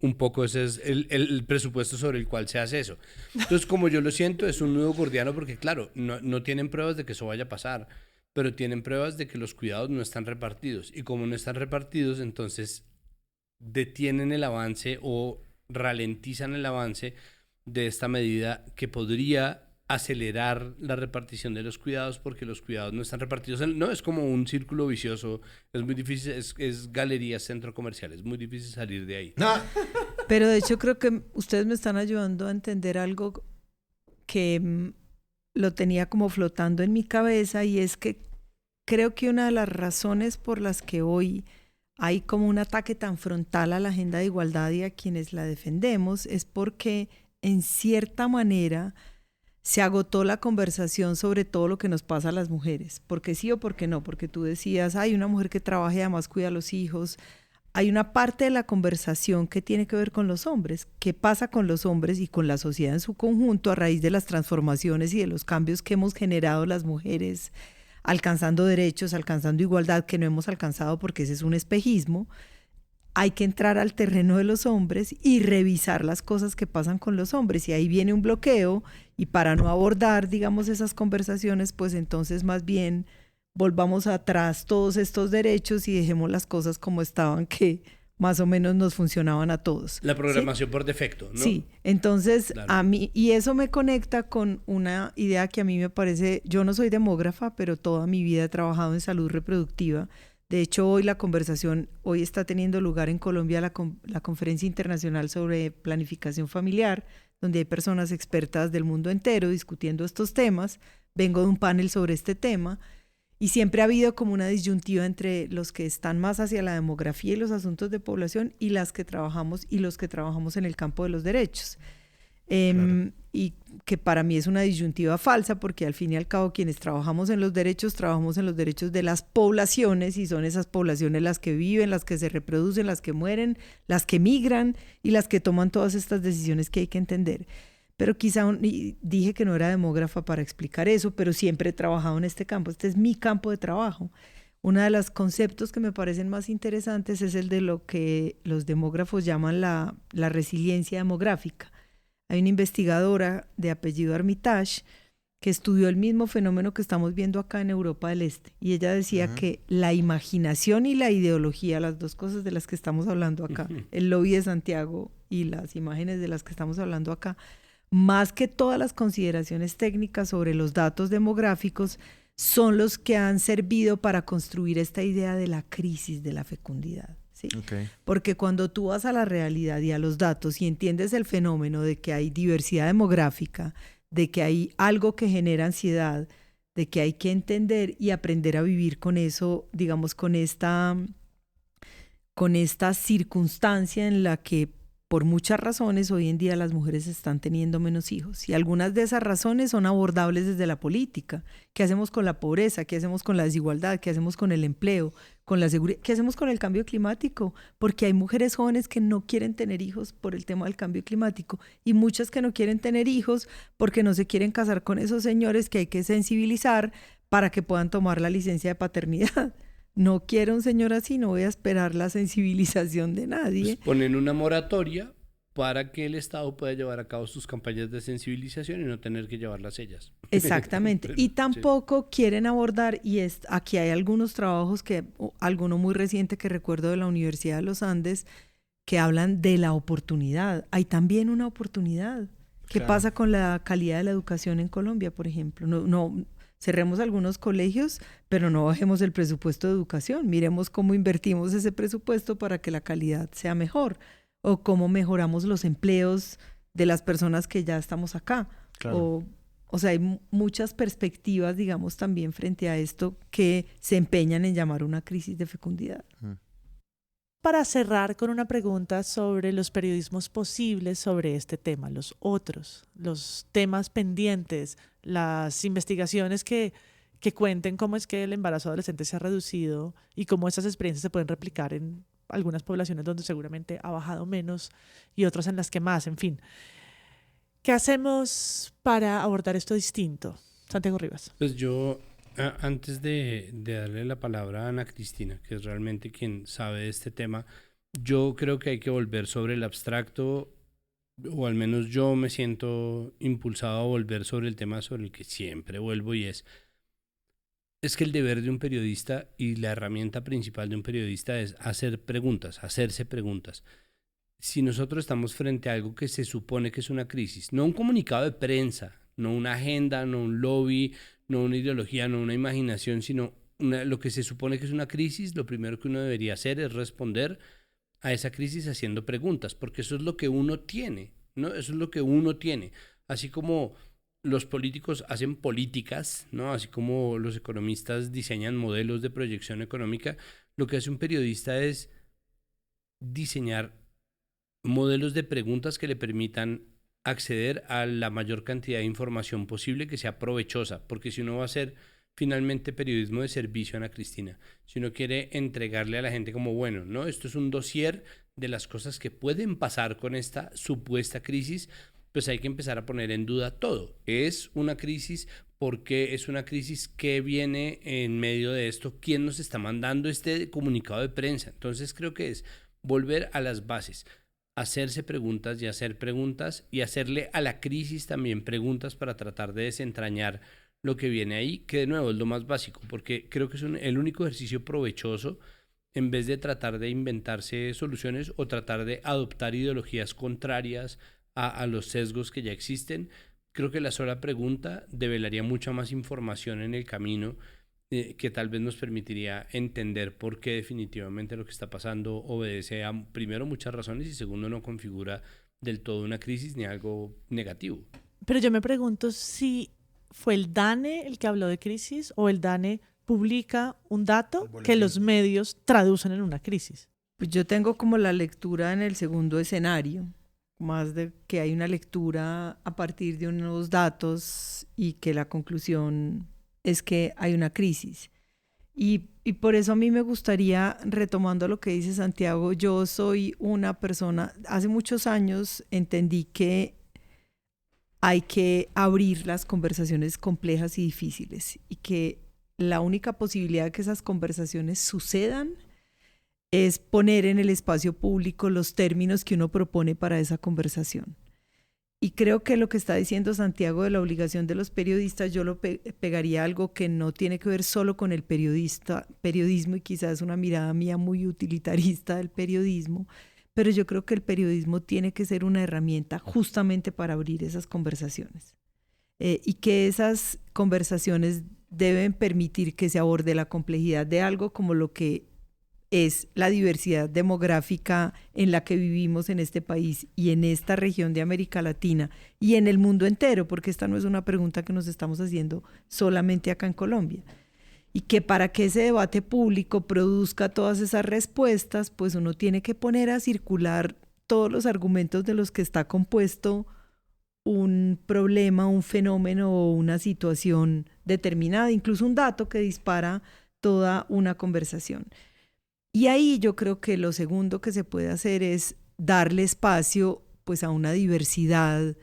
Un poco ese es el presupuesto sobre el cual se hace eso. Entonces, como yo lo siento, es un nudo gordiano porque, claro, no tienen pruebas de que eso vaya a pasar, pero tienen pruebas de que los cuidados no están repartidos. Y como no están repartidos, entonces detienen el avance o ralentizan el avance de esta medida que podría acelerar la repartición de los cuidados porque los cuidados no están repartidos. No, es como un círculo vicioso, es muy difícil, es galerías, centro comercial, es muy difícil salir de ahí. Pero de hecho creo que ustedes me están ayudando a entender algo que lo tenía como flotando en mi cabeza, y es que creo que una de las razones por las que hoy hay como un ataque tan frontal a la agenda de igualdad y a quienes la defendemos es porque en cierta manera se agotó la conversación sobre todo lo que nos pasa a las mujeres, porque sí o porque no, porque tú decías, hay una mujer que trabaja y además cuida a los hijos. Hay una parte de la conversación que tiene que ver con los hombres. ¿Qué pasa con los hombres y con la sociedad en su conjunto a raíz de las transformaciones y de los cambios que hemos generado las mujeres, alcanzando derechos, alcanzando igualdad que no hemos alcanzado porque ese es un espejismo? Hay que entrar al terreno de los hombres y revisar las cosas que pasan con los hombres, y ahí viene un bloqueo, y para no abordar, digamos, esas conversaciones, pues entonces más bien volvamos atrás todos estos derechos y dejemos las cosas como estaban, que más o menos nos funcionaban a todos. La programación, ¿sí?, por defecto, ¿no? Sí, entonces claro. A mí, y eso me conecta con una idea que a mí me parece, yo no soy demógrafa, pero toda mi vida he trabajado en salud reproductiva. De hecho, hoy la conversación, hoy está teniendo lugar en Colombia la Conferencia Internacional sobre Planificación Familiar, donde hay personas expertas del mundo entero discutiendo estos temas. Vengo de un panel sobre este tema, y siempre ha habido como una disyuntiva entre los que están más hacia la demografía y los asuntos de población y los que trabajamos en el campo de los derechos. Claro. Y que para mí es una disyuntiva falsa, porque al fin y al cabo quienes trabajamos en los derechos de las poblaciones, y son esas poblaciones las que viven, las que se reproducen, las que mueren, las que migran y las que toman todas estas decisiones que hay que entender. Pero quizá, dije que no era demógrafa para explicar eso, pero siempre he trabajado en este campo. Este es mi campo de trabajo. Uno de los conceptos que me parecen más interesantes es el de lo que los demógrafos llaman la resiliencia demográfica. Hay una investigadora de apellido Armitage que estudió el mismo fenómeno que estamos viendo acá en Europa del Este, y ella decía que la imaginación y la ideología, las dos cosas de las que estamos hablando acá, el lobby de Santiago y las imágenes de las que estamos hablando acá, más que todas las consideraciones técnicas sobre los datos demográficos, son los que han servido para construir esta idea de la crisis de la fecundidad. ¿Sí? Okay. Porque cuando tú vas a la realidad y a los datos y entiendes el fenómeno de que hay diversidad demográfica, de que hay algo que genera ansiedad, de que hay que entender y aprender a vivir con eso, digamos, con esta circunstancia en la que por muchas razones hoy en día las mujeres están teniendo menos hijos, y algunas de esas razones son abordables desde la política. ¿Qué hacemos con la pobreza? ¿Qué hacemos con la desigualdad? ¿Qué hacemos con el empleo? ¿Con la seguridad? ¿Qué hacemos con el cambio climático? Porque hay mujeres jóvenes que no quieren tener hijos por el tema del cambio climático, y muchas que no quieren tener hijos porque no se quieren casar con esos señores que hay que sensibilizar para que puedan tomar la licencia de paternidad. No quiero un señor así, no voy a esperar la sensibilización de nadie. Pues ponen una moratoria para que el Estado pueda llevar a cabo sus campañas de sensibilización y no tener que llevarlas ellas. Exactamente. Y tampoco quieren abordar, y aquí hay algunos trabajos, alguno muy reciente que recuerdo de la Universidad de los Andes, que hablan de la oportunidad. Hay también una oportunidad. ¿Qué pasa con la calidad de la educación en Colombia, por ejemplo? No cerremos algunos colegios, pero no bajemos el presupuesto de educación. Miremos cómo invertimos ese presupuesto para que la calidad sea mejor, o cómo mejoramos los empleos de las personas que ya estamos acá. Claro. O sea, hay muchas perspectivas, digamos, también frente a esto que se empeñan en llamar una crisis de fecundidad. Para cerrar con una pregunta sobre los periodismos posibles sobre este tema, los otros, los temas pendientes, las investigaciones que cuenten cómo es que el embarazo adolescente se ha reducido y cómo esas experiencias se pueden replicar en algunas poblaciones donde seguramente ha bajado menos y otras en las que más, en fin. ¿Qué hacemos para abordar esto distinto? Santiago Rivas. Pues yo, antes de darle la palabra a Ana Cristina, que es realmente quien sabe de este tema, yo creo que hay que volver sobre el abstracto, o al menos yo me siento impulsado a volver sobre el tema sobre el que siempre vuelvo, y es que el deber de un periodista y la herramienta principal de un periodista es hacer preguntas, hacerse preguntas. Si nosotros estamos frente a algo que se supone que es una crisis, no un comunicado de prensa, no una agenda, no un lobby, no una ideología, no una imaginación, sino lo que se supone que es una crisis, lo primero que uno debería hacer es responder a esa crisis haciendo preguntas, porque eso es lo que uno tiene, ¿no? Eso es lo que uno tiene. Así como los políticos hacen políticas, ¿no? Así como los economistas diseñan modelos de proyección económica, lo que hace un periodista es diseñar modelos de preguntas que le permitan acceder a la mayor cantidad de información posible que sea provechosa, porque si uno va a hacer finalmente periodismo de servicio, Ana Cristina, si uno quiere entregarle a la gente como, bueno, no, esto es un dossier de las cosas que pueden pasar con esta supuesta crisis, pues hay que empezar a poner en duda todo. ¿Es una crisis? ¿Por qué es una crisis? ¿Qué viene en medio de esto? ¿Quién nos está mandando este comunicado de prensa? Entonces creo que es volver a las bases, hacerse preguntas y hacer preguntas, y hacerle a la crisis también preguntas para tratar de desentrañar lo que viene ahí, que de nuevo es lo más básico, porque creo que es el único ejercicio provechoso, en vez de tratar de inventarse soluciones o tratar de adoptar ideologías contrarias a los sesgos que ya existen. Creo que la sola pregunta develaría mucha más información en el camino, que tal vez nos permitiría entender por qué definitivamente lo que está pasando obedece a, primero, muchas razones, y segundo, no configura del todo una crisis ni algo negativo. Pero yo me pregunto si fue el DANE el que habló de crisis, o el DANE publica un dato que los medios traducen en una crisis. Pues yo tengo como la lectura en el segundo escenario, más de que hay una lectura a partir de unos datos y que la conclusión es que hay una crisis. Y por eso a mí me gustaría, retomando lo que dice Santiago, yo soy una persona, hace muchos años entendí que hay que abrir las conversaciones complejas y difíciles, y que la única posibilidad de que esas conversaciones sucedan es poner en el espacio público los términos que uno propone para esa conversación. Y creo que lo que está diciendo Santiago de la obligación de los periodistas, yo lo pegaría a algo que no tiene que ver solo con el periodismo, y quizás es una mirada mía muy utilitarista del periodismo, pero yo creo que el periodismo tiene que ser una herramienta justamente para abrir esas conversaciones. Y que esas conversaciones deben permitir que se aborde la complejidad de algo como lo que es la diversidad demográfica en la que vivimos en este país y en esta región de América Latina y en el mundo entero, porque esta no es una pregunta que nos estamos haciendo solamente acá en Colombia. Y que para que ese debate público produzca todas esas respuestas, pues uno tiene que poner a circular todos los argumentos de los que está compuesto un problema, un fenómeno o una situación determinada, incluso un dato que dispara toda una conversación. Y ahí yo creo que lo segundo que se puede hacer es darle espacio pues a una diversidad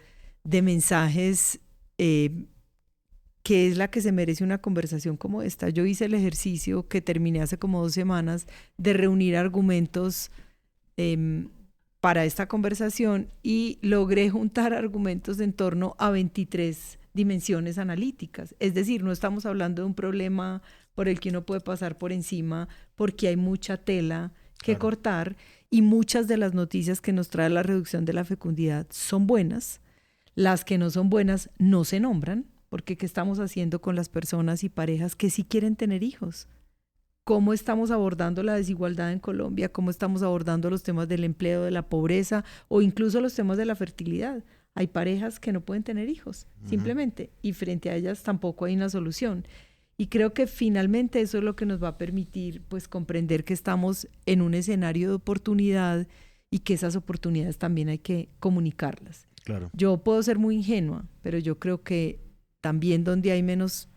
de mensajes que es la que se merece una conversación como esta. Yo hice el ejercicio que terminé hace como 2 semanas de reunir argumentos para esta conversación y logré juntar argumentos en torno a 23 dimensiones analíticas. Es decir, no estamos hablando de un problema por el que uno puede pasar por encima porque hay mucha tela que cortar, y muchas de las noticias que nos trae la reducción de la fecundidad son buenas. Las que no son buenas no se nombran, porque ¿qué estamos haciendo con las personas y parejas que sí quieren tener hijos? ¿Cómo estamos abordando la desigualdad en Colombia? ¿Cómo estamos abordando los temas del empleo, de la pobreza o incluso los temas de la fertilidad? Hay parejas que no pueden tener hijos, simplemente, y frente a ellas tampoco hay una solución. Y creo que finalmente eso es lo que nos va a permitir pues comprender que estamos en un escenario de oportunidad y que esas oportunidades también hay que comunicarlas. Claro. Yo puedo ser muy ingenua, pero yo creo que también donde hay menos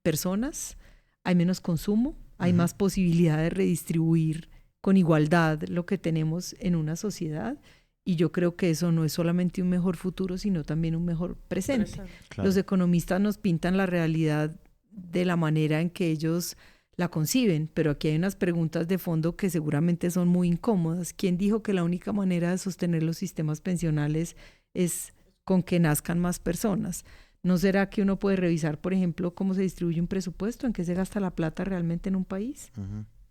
personas, hay menos consumo, hay más posibilidad de redistribuir con igualdad lo que tenemos en una sociedad. Y yo creo que eso no es solamente un mejor futuro, sino también un mejor presente. Claro. Los economistas nos pintan la realidad de la manera en que ellos la conciben, pero aquí hay unas preguntas de fondo que seguramente son muy incómodas. ¿Quién dijo que la única manera de sostener los sistemas pensionales es con que nazcan más personas? ¿No será que uno puede revisar, por ejemplo, cómo se distribuye un presupuesto, en qué se gasta la plata realmente en un país?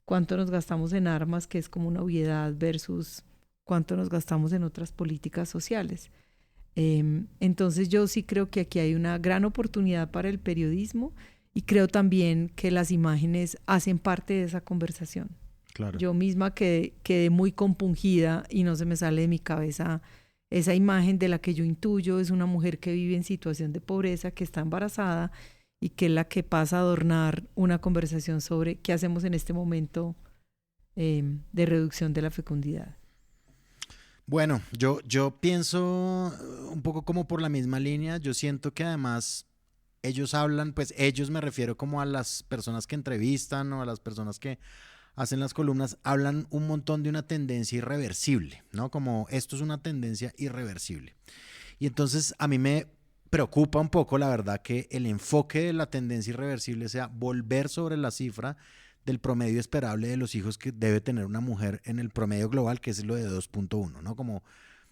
¿Cuánto nos gastamos en armas, que es como una obviedad, versus cuánto nos gastamos en otras políticas sociales? Entonces yo sí creo que aquí hay una gran oportunidad para el periodismo y creo también que las imágenes hacen parte de esa conversación. Claro. Yo misma quedé muy compungida y no se me sale de mi cabeza esa imagen de la que yo intuyo es una mujer que vive en situación de pobreza, que está embarazada y que es la que pasa a adornar una conversación sobre qué hacemos en este momento de reducción de la fecundidad. Bueno, yo pienso un poco como por la misma línea. Yo siento que además ellos hablan, pues ellos me refiero como a las personas que entrevistan o a las personas que hacen las columnas, hablan un montón de una tendencia irreversible, ¿no? Como esto es una tendencia irreversible. Y entonces a mí me preocupa un poco, la verdad, que el enfoque de la tendencia irreversible sea volver sobre la cifra del promedio esperable de los hijos que debe tener una mujer en el promedio global, que es lo de 2.1, ¿no? Como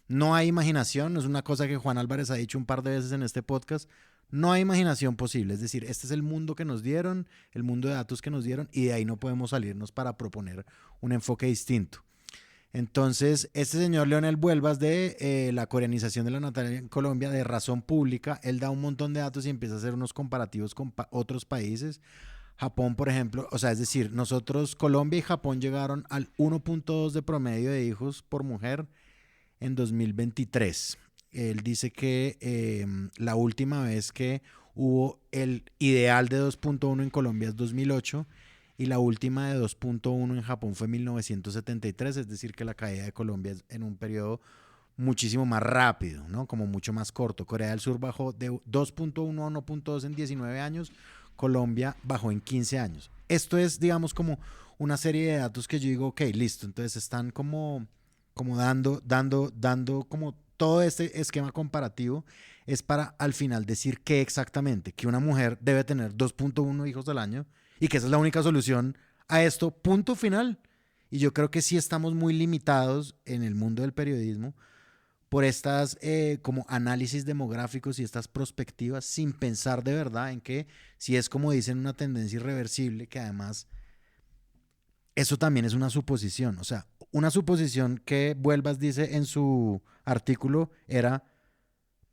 no hay imaginación, no es una cosa que Juan Álvarez ha dicho un par de veces en este podcast, no hay imaginación posible, es decir, este es el mundo que nos dieron, el mundo de datos que nos dieron y de ahí no podemos salirnos para proponer un enfoque distinto. Entonces, este señor Leonel Vuelvas de la coreanización de la natalidad en Colombia, de Razón Pública, él da un montón de datos y empieza a hacer unos comparativos con otros países. Japón, por ejemplo, o sea, es decir, nosotros, Colombia y Japón llegaron al 1.2 de promedio de hijos por mujer en 2023. Él dice que la última vez que hubo el ideal de 2.1 en Colombia es 2008 y la última de 2.1 en Japón fue 1973, es decir, que la caída de Colombia es en un periodo muchísimo más rápido, ¿no? Como mucho más corto. Corea del Sur bajó de 2.1 a 1.2 en 19 años, Colombia bajó en 15 años. Esto es, digamos, como una serie de datos que yo digo, ok, listo, entonces están como dando como todo este esquema comparativo es para al final decir que exactamente, que una mujer debe tener 2.1 hijos al año y que esa es la única solución a esto, punto final. Y yo creo que sí estamos muy limitados en el mundo del periodismo por estas como análisis demográficos y estas perspectivas sin pensar de verdad en que si es como dicen una tendencia irreversible, que además eso también es una suposición, o sea, una suposición que Vuelvas dice en su artículo era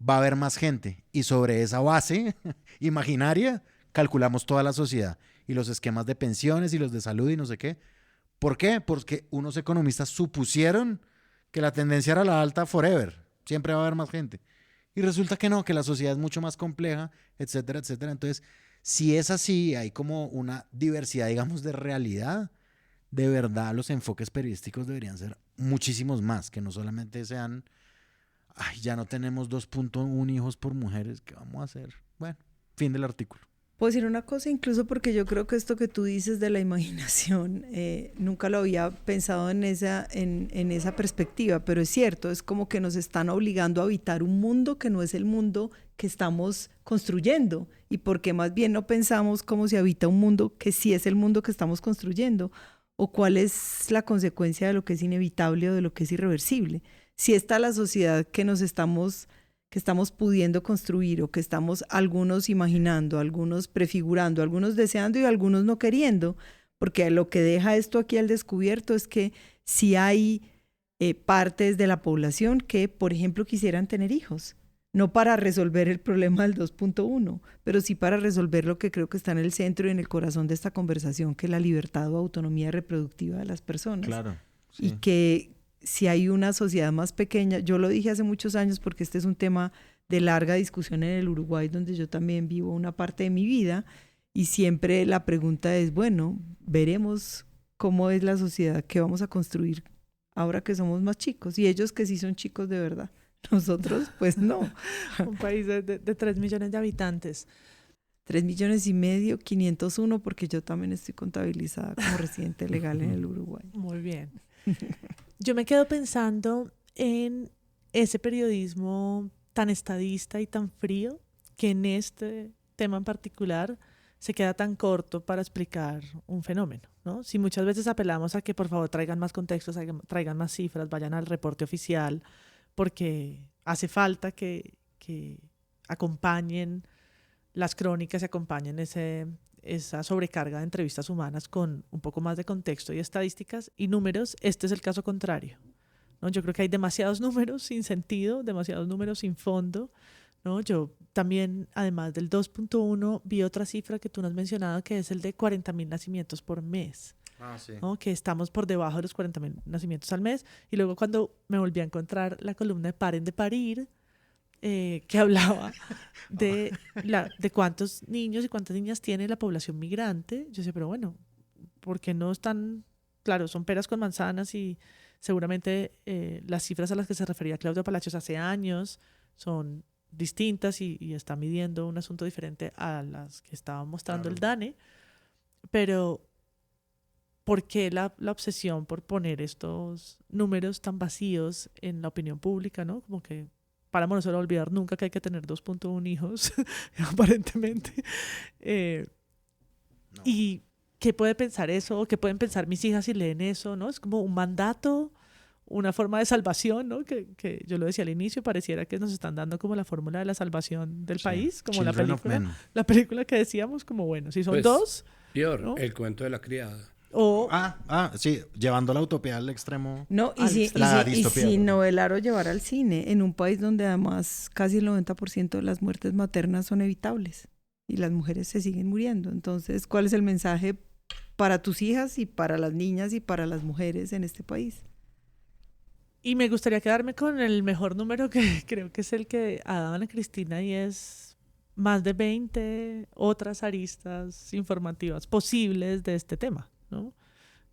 va a haber más gente y sobre esa base imaginaria calculamos toda la sociedad y los esquemas de pensiones y los de salud y no sé qué. ¿Por qué? Porque unos economistas supusieron que la tendencia era la alta forever, siempre va a haber más gente. Y resulta que no, que la sociedad es mucho más compleja, etcétera, etcétera. Entonces, si es así, hay como una diversidad, digamos, de realidad, de verdad los enfoques periodísticos deberían ser muchísimos más, que no solamente sean, ay, ya no tenemos 2.1 hijos por mujeres, ¿qué vamos a hacer? Bueno, fin del artículo. Puedo decir una cosa, incluso porque yo creo que esto que tú dices de la imaginación, nunca lo había pensado en esa perspectiva, pero es cierto, es como que nos están obligando a habitar un mundo que no es el mundo que estamos construyendo, y porque más bien no pensamos cómo se habita un mundo que sí es el mundo que estamos construyendo, o cuál es la consecuencia de lo que es inevitable o de lo que es irreversible. Si está la sociedad que estamos pudiendo construir o que estamos algunos imaginando, algunos prefigurando, algunos deseando y algunos no queriendo, porque lo que deja esto aquí al descubierto es que si hay partes de la población que, por ejemplo, quisieran tener hijos. No para resolver el problema del 2.1, pero sí para resolver lo que creo que está en el centro y en el corazón de esta conversación, que es la libertad o autonomía reproductiva de las personas. Claro. Sí. Y que si hay una sociedad más pequeña, yo lo dije hace muchos años porque este es un tema de larga discusión en el Uruguay, donde yo también vivo una parte de mi vida, y siempre la pregunta es, bueno, veremos cómo es la sociedad que vamos a construir ahora que somos más chicos, y ellos que sí son chicos de verdad. Nosotros, pues no. Un país de 3 millones de habitantes. 3 millones y medio, 501, porque yo también estoy contabilizada como residente legal en el Uruguay. Muy bien. Yo me quedo pensando en ese periodismo tan estadista y tan frío que en este tema en particular se queda tan corto para explicar un fenómeno, ¿no? Si muchas veces apelamos a que por favor traigan más contextos, traigan más cifras, vayan al reporte oficial, porque hace falta que acompañen las crónicas y acompañen esa sobrecarga de entrevistas humanas con un poco más de contexto y estadísticas y números. Este es el caso contrario, ¿no? Yo creo que hay demasiados números sin sentido, demasiados números sin fondo, ¿no? Yo también, además del 2.1, vi otra cifra que tú no has mencionado, que es el de 40.000 nacimientos por mes. Sí. ¿No? Que estamos por debajo de los 40.000 nacimientos al mes. Y luego cuando me volví a encontrar la columna de Paren de Parir, que hablaba de cuántos niños y cuántas niñas tiene la población migrante, yo decía, pero bueno, ¿por qué no están? Claro, son peras con manzanas y seguramente las cifras a las que se refería Claudio Palacios hace años son distintas y está midiendo un asunto diferente a las que estaba mostrando el DANE, pero ¿por qué la obsesión por poner estos números tan vacíos en la opinión pública, ¿no? Como que paramos no solo olvidar nunca que hay que tener 2.1 hijos, aparentemente. No. ¿Y qué puede pensar eso? ¿O qué pueden pensar mis hijas si leen eso? ¿No? Es como un mandato, una forma de salvación, ¿no? Que yo lo decía al inicio, pareciera que nos están dando como la fórmula de la salvación del país, como la película que decíamos, como bueno, si son pues, dos... Peor, ¿no? El cuento de la criada. Sí, llevando la utopía al extremo. No, y si novelar o llevar al cine, en un país donde además casi el 90% de las muertes maternas son evitables y las mujeres se siguen muriendo. Entonces, ¿cuál es el mensaje para tus hijas y para las niñas y para las mujeres en este país? Y me gustaría quedarme con el mejor número que creo que es el que daban a Cristina, y es más de 20 otras aristas informativas posibles de este tema, ¿no?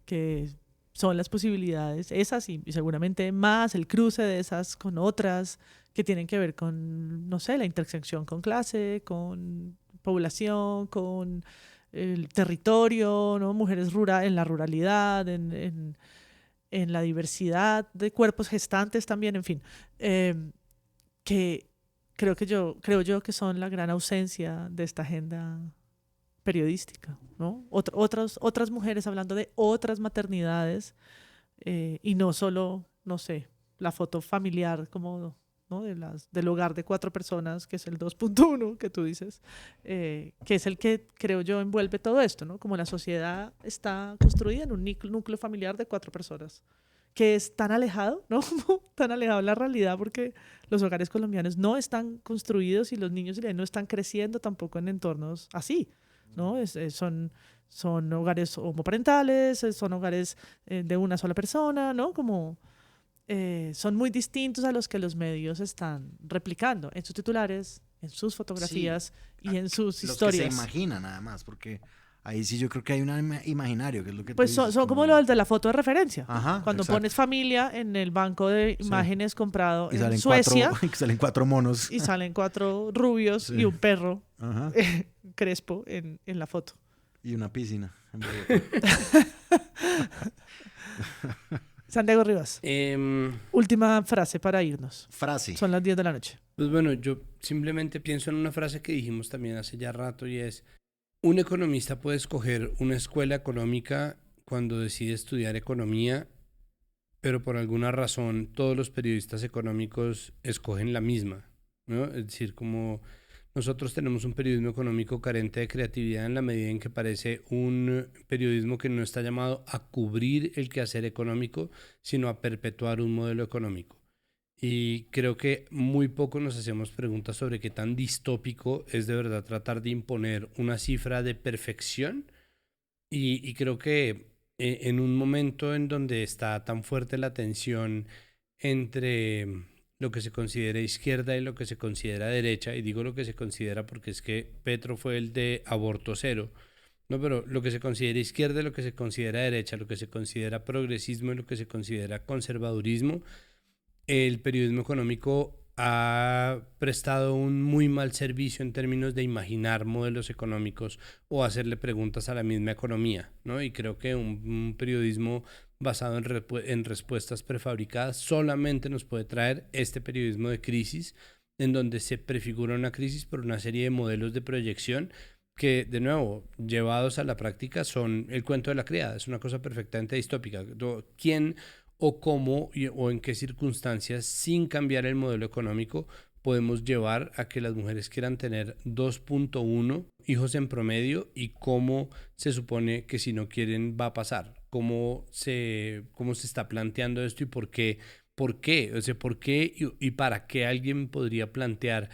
Que son las posibilidades, esas y seguramente más, el cruce de esas con otras que tienen que ver con, no sé, la intersección con clase, con población, con el territorio, ¿no? Mujeres en la ruralidad, en la diversidad de cuerpos gestantes también, en fin, que creo yo que son la gran ausencia de esta agenda periodística, ¿no? Otras mujeres hablando de otras maternidades y no solo, no sé, la foto familiar como, ¿no? del hogar de 4 personas, que es el 2.1 que tú dices, que es el que creo yo envuelve todo esto, ¿no? Como la sociedad está construida en un núcleo familiar de 4 personas, que es tan alejado, ¿no? Tan alejado de la realidad, porque los hogares colombianos no están construidos y los niños no están creciendo tampoco en entornos así, ¿no? Son hogares homoparentales, son hogares de una sola persona, ¿no? Como son muy distintos a los que los medios están replicando en sus titulares, en sus fotografías y en sus historias. Los que se imaginan nada más, porque ahí sí yo creo que hay un imaginario, que es lo que pues son como los de la foto de referencia. Ajá, cuando exacto. Pones familia en el banco de imágenes comprado y en Suecia. Y salen 4 monos. Y salen 4 rubios y un perro crespo en la foto. Y una piscina. Santiago Rivas. Última frase para irnos. Frase. Son las 10 de la noche. Pues bueno, yo simplemente pienso en una frase que dijimos también hace ya rato, y es: un economista puede escoger una escuela económica cuando decide estudiar economía, pero por alguna razón todos los periodistas económicos escogen la misma, ¿no? Es decir, como Nosotros tenemos un periodismo económico carente de creatividad en la medida en que parece un periodismo que no está llamado a cubrir el quehacer económico, sino a perpetuar un modelo económico. Y creo que muy poco nos hacemos preguntas sobre qué tan distópico es de verdad tratar de imponer una cifra de perfección. Y creo que en un momento en donde está tan fuerte la tensión entre lo que se considera izquierda y lo que se considera derecha, y digo lo que se considera porque es que Petro fue el de aborto cero, no, pero lo que se considera izquierda, lo que se considera derecha, lo que se considera progresismo y lo que se considera conservadurismo, el periodismo económico ha prestado un muy mal servicio en términos de imaginar modelos económicos o hacerle preguntas a la misma economía, ¿no? Y creo que un periodismo basado en respuestas prefabricadas solamente nos puede traer este periodismo de crisis, en donde se prefigura una crisis por una serie de modelos de proyección que, de nuevo, llevados a la práctica son el cuento de la criada. Es una cosa perfectamente distópica. ¿Quién o cómo o en qué circunstancias, sin cambiar el modelo económico, podemos llevar a que las mujeres quieran tener 2.1 hijos en promedio, y cómo se supone que si no quieren va a pasar? ¿Cómo se está planteando esto y por qué? O sea, ¿por qué y para qué alguien podría plantear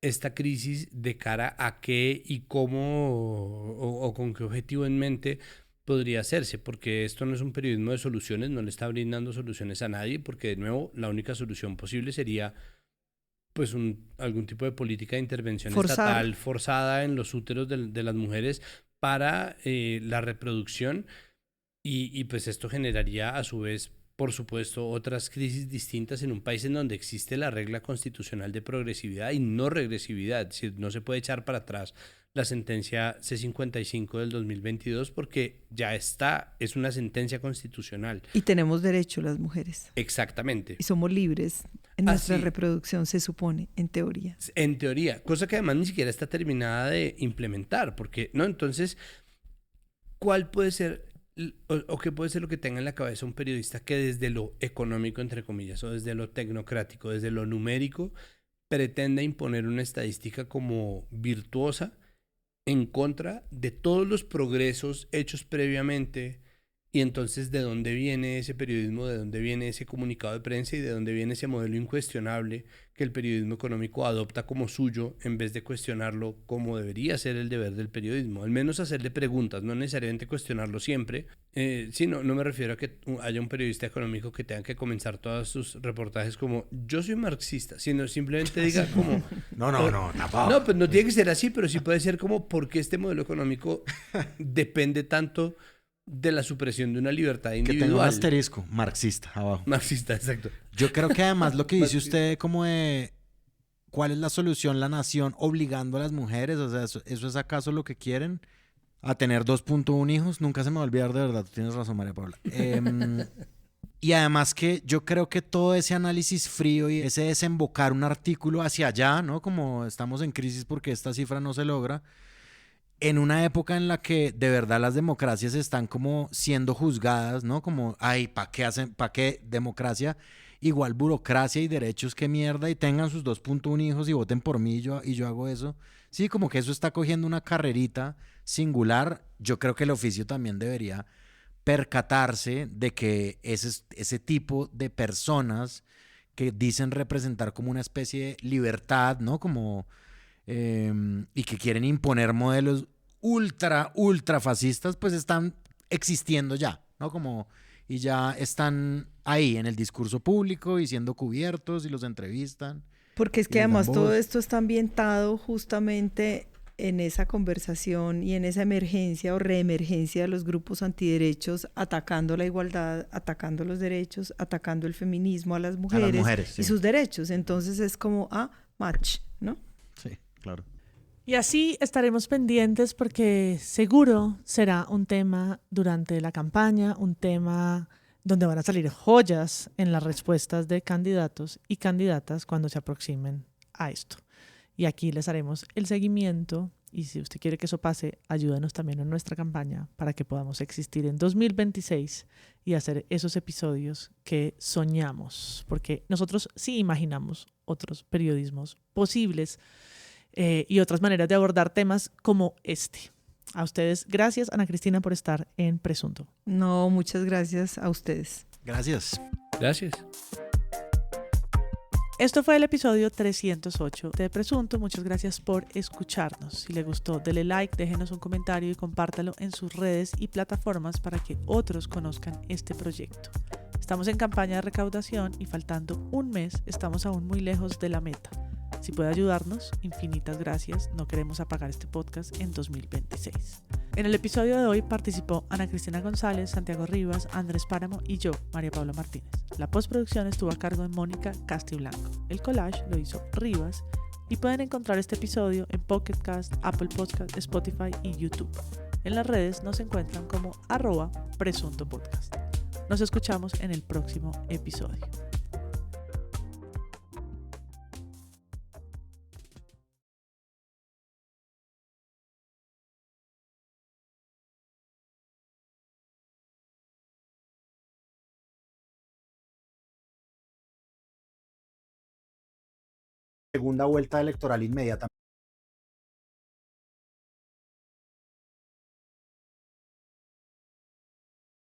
esta crisis de cara a qué y cómo o con qué objetivo en mente podría hacerse? Porque esto no es un periodismo de soluciones, no le está brindando soluciones a nadie, porque de nuevo la única solución posible sería pues algún tipo de política de intervención estatal forzada en los úteros de las mujeres para la reproducción, y pues esto generaría a su vez, por supuesto, otras crisis distintas en un país en donde existe la regla constitucional de progresividad y no regresividad. Es decir, no se puede echar para atrás la sentencia C-55 del 2022 porque ya está, es una sentencia constitucional. Y tenemos derecho las mujeres. Exactamente. Y somos libres en nuestra reproducción, se supone, en teoría. En teoría, cosa que además ni siquiera está terminada de implementar, porque, ¿no? Entonces, ¿cuál puede ser o qué puede ser lo que tenga en la cabeza un periodista que desde lo económico, entre comillas, o desde lo tecnocrático, desde lo numérico, pretenda imponer una estadística como virtuosa en contra de todos los progresos hechos previamente? Y entonces, ¿de dónde viene ese periodismo? ¿De dónde viene ese comunicado de prensa? ¿Y de dónde viene ese modelo incuestionable que el periodismo económico adopta como suyo en vez de cuestionarlo como debería ser el deber del periodismo? Al menos hacerle preguntas, no necesariamente cuestionarlo siempre. Sí, no me refiero a que haya un periodista económico que tenga que comenzar todos sus reportajes como yo soy marxista, sino simplemente diga como... No, tampoco. No, pues no tiene que ser así, pero sí puede ser como ¿por qué este modelo económico depende tanto de la supresión de una libertad individual? Que tenga un asterisco, marxista, abajo. Marxista, exacto. Yo creo que además lo que dice usted como de cuál es la solución, la nación obligando a las mujeres, o sea, ¿eso es acaso lo que quieren? A tener 2.1 hijos, nunca se me va a olvidar, de verdad, tú tienes razón, María Paula. Y además que yo creo que todo ese análisis frío y ese desembocar un artículo hacia allá, ¿no? Como estamos en crisis porque esta cifra no se logra, en una época en la que de verdad las democracias están como siendo juzgadas, ¿no? Como, ay, ¿para qué democracia? Igual burocracia y derechos, qué mierda, y tengan sus 2.1 hijos y voten por mí y yo hago eso. Sí, como que eso está cogiendo una carrerita singular. Yo creo que el oficio también debería percatarse de que ese tipo de personas que dicen representar como una especie de libertad, ¿no? Como... y que quieren imponer modelos ultra fascistas, pues están existiendo ya, ¿no? Como, y ya están ahí en el discurso público y siendo cubiertos y los entrevistan. Porque es que además todo esto está ambientado justamente en esa conversación y en esa emergencia o reemergencia de los grupos antiderechos, atacando la igualdad, atacando los derechos, atacando el feminismo a las mujeres y sus derechos. Entonces es como, match, ¿no? Sí. Claro. Y así estaremos pendientes porque seguro será un tema durante la campaña, un tema donde van a salir joyas en las respuestas de candidatos y candidatas cuando se aproximen a esto. Y aquí les haremos el seguimiento y si usted quiere que eso pase, ayúdenos también en nuestra campaña para que podamos existir en 2026 y hacer esos episodios que soñamos, porque nosotros sí imaginamos otros periodismos posibles y otras maneras de abordar temas como este. A ustedes, gracias, Ana Cristina, por estar en Presunto. No, muchas gracias a ustedes. Gracias. Gracias. Esto fue el episodio 308 de Presunto. Muchas gracias por escucharnos. Si le gustó, dele like, déjenos un comentario y compártalo en sus redes y plataformas para que otros conozcan este proyecto. Estamos en campaña de recaudación y faltando un mes estamos aún muy lejos de la meta. Si puede ayudarnos, infinitas gracias. No queremos apagar este podcast en 2026. En el episodio de hoy participó Ana Cristina González, Santiago Rivas, Andrés Páramo y yo, María Paula Martínez. La postproducción estuvo a cargo de Mónica Castiblanco. El collage lo hizo Rivas y pueden encontrar este episodio en Pocket Cast, Apple Podcast, Spotify y YouTube. En las redes nos encuentran como @presuntopodcast. Nos escuchamos en el próximo episodio. Segunda vuelta electoral inmediata.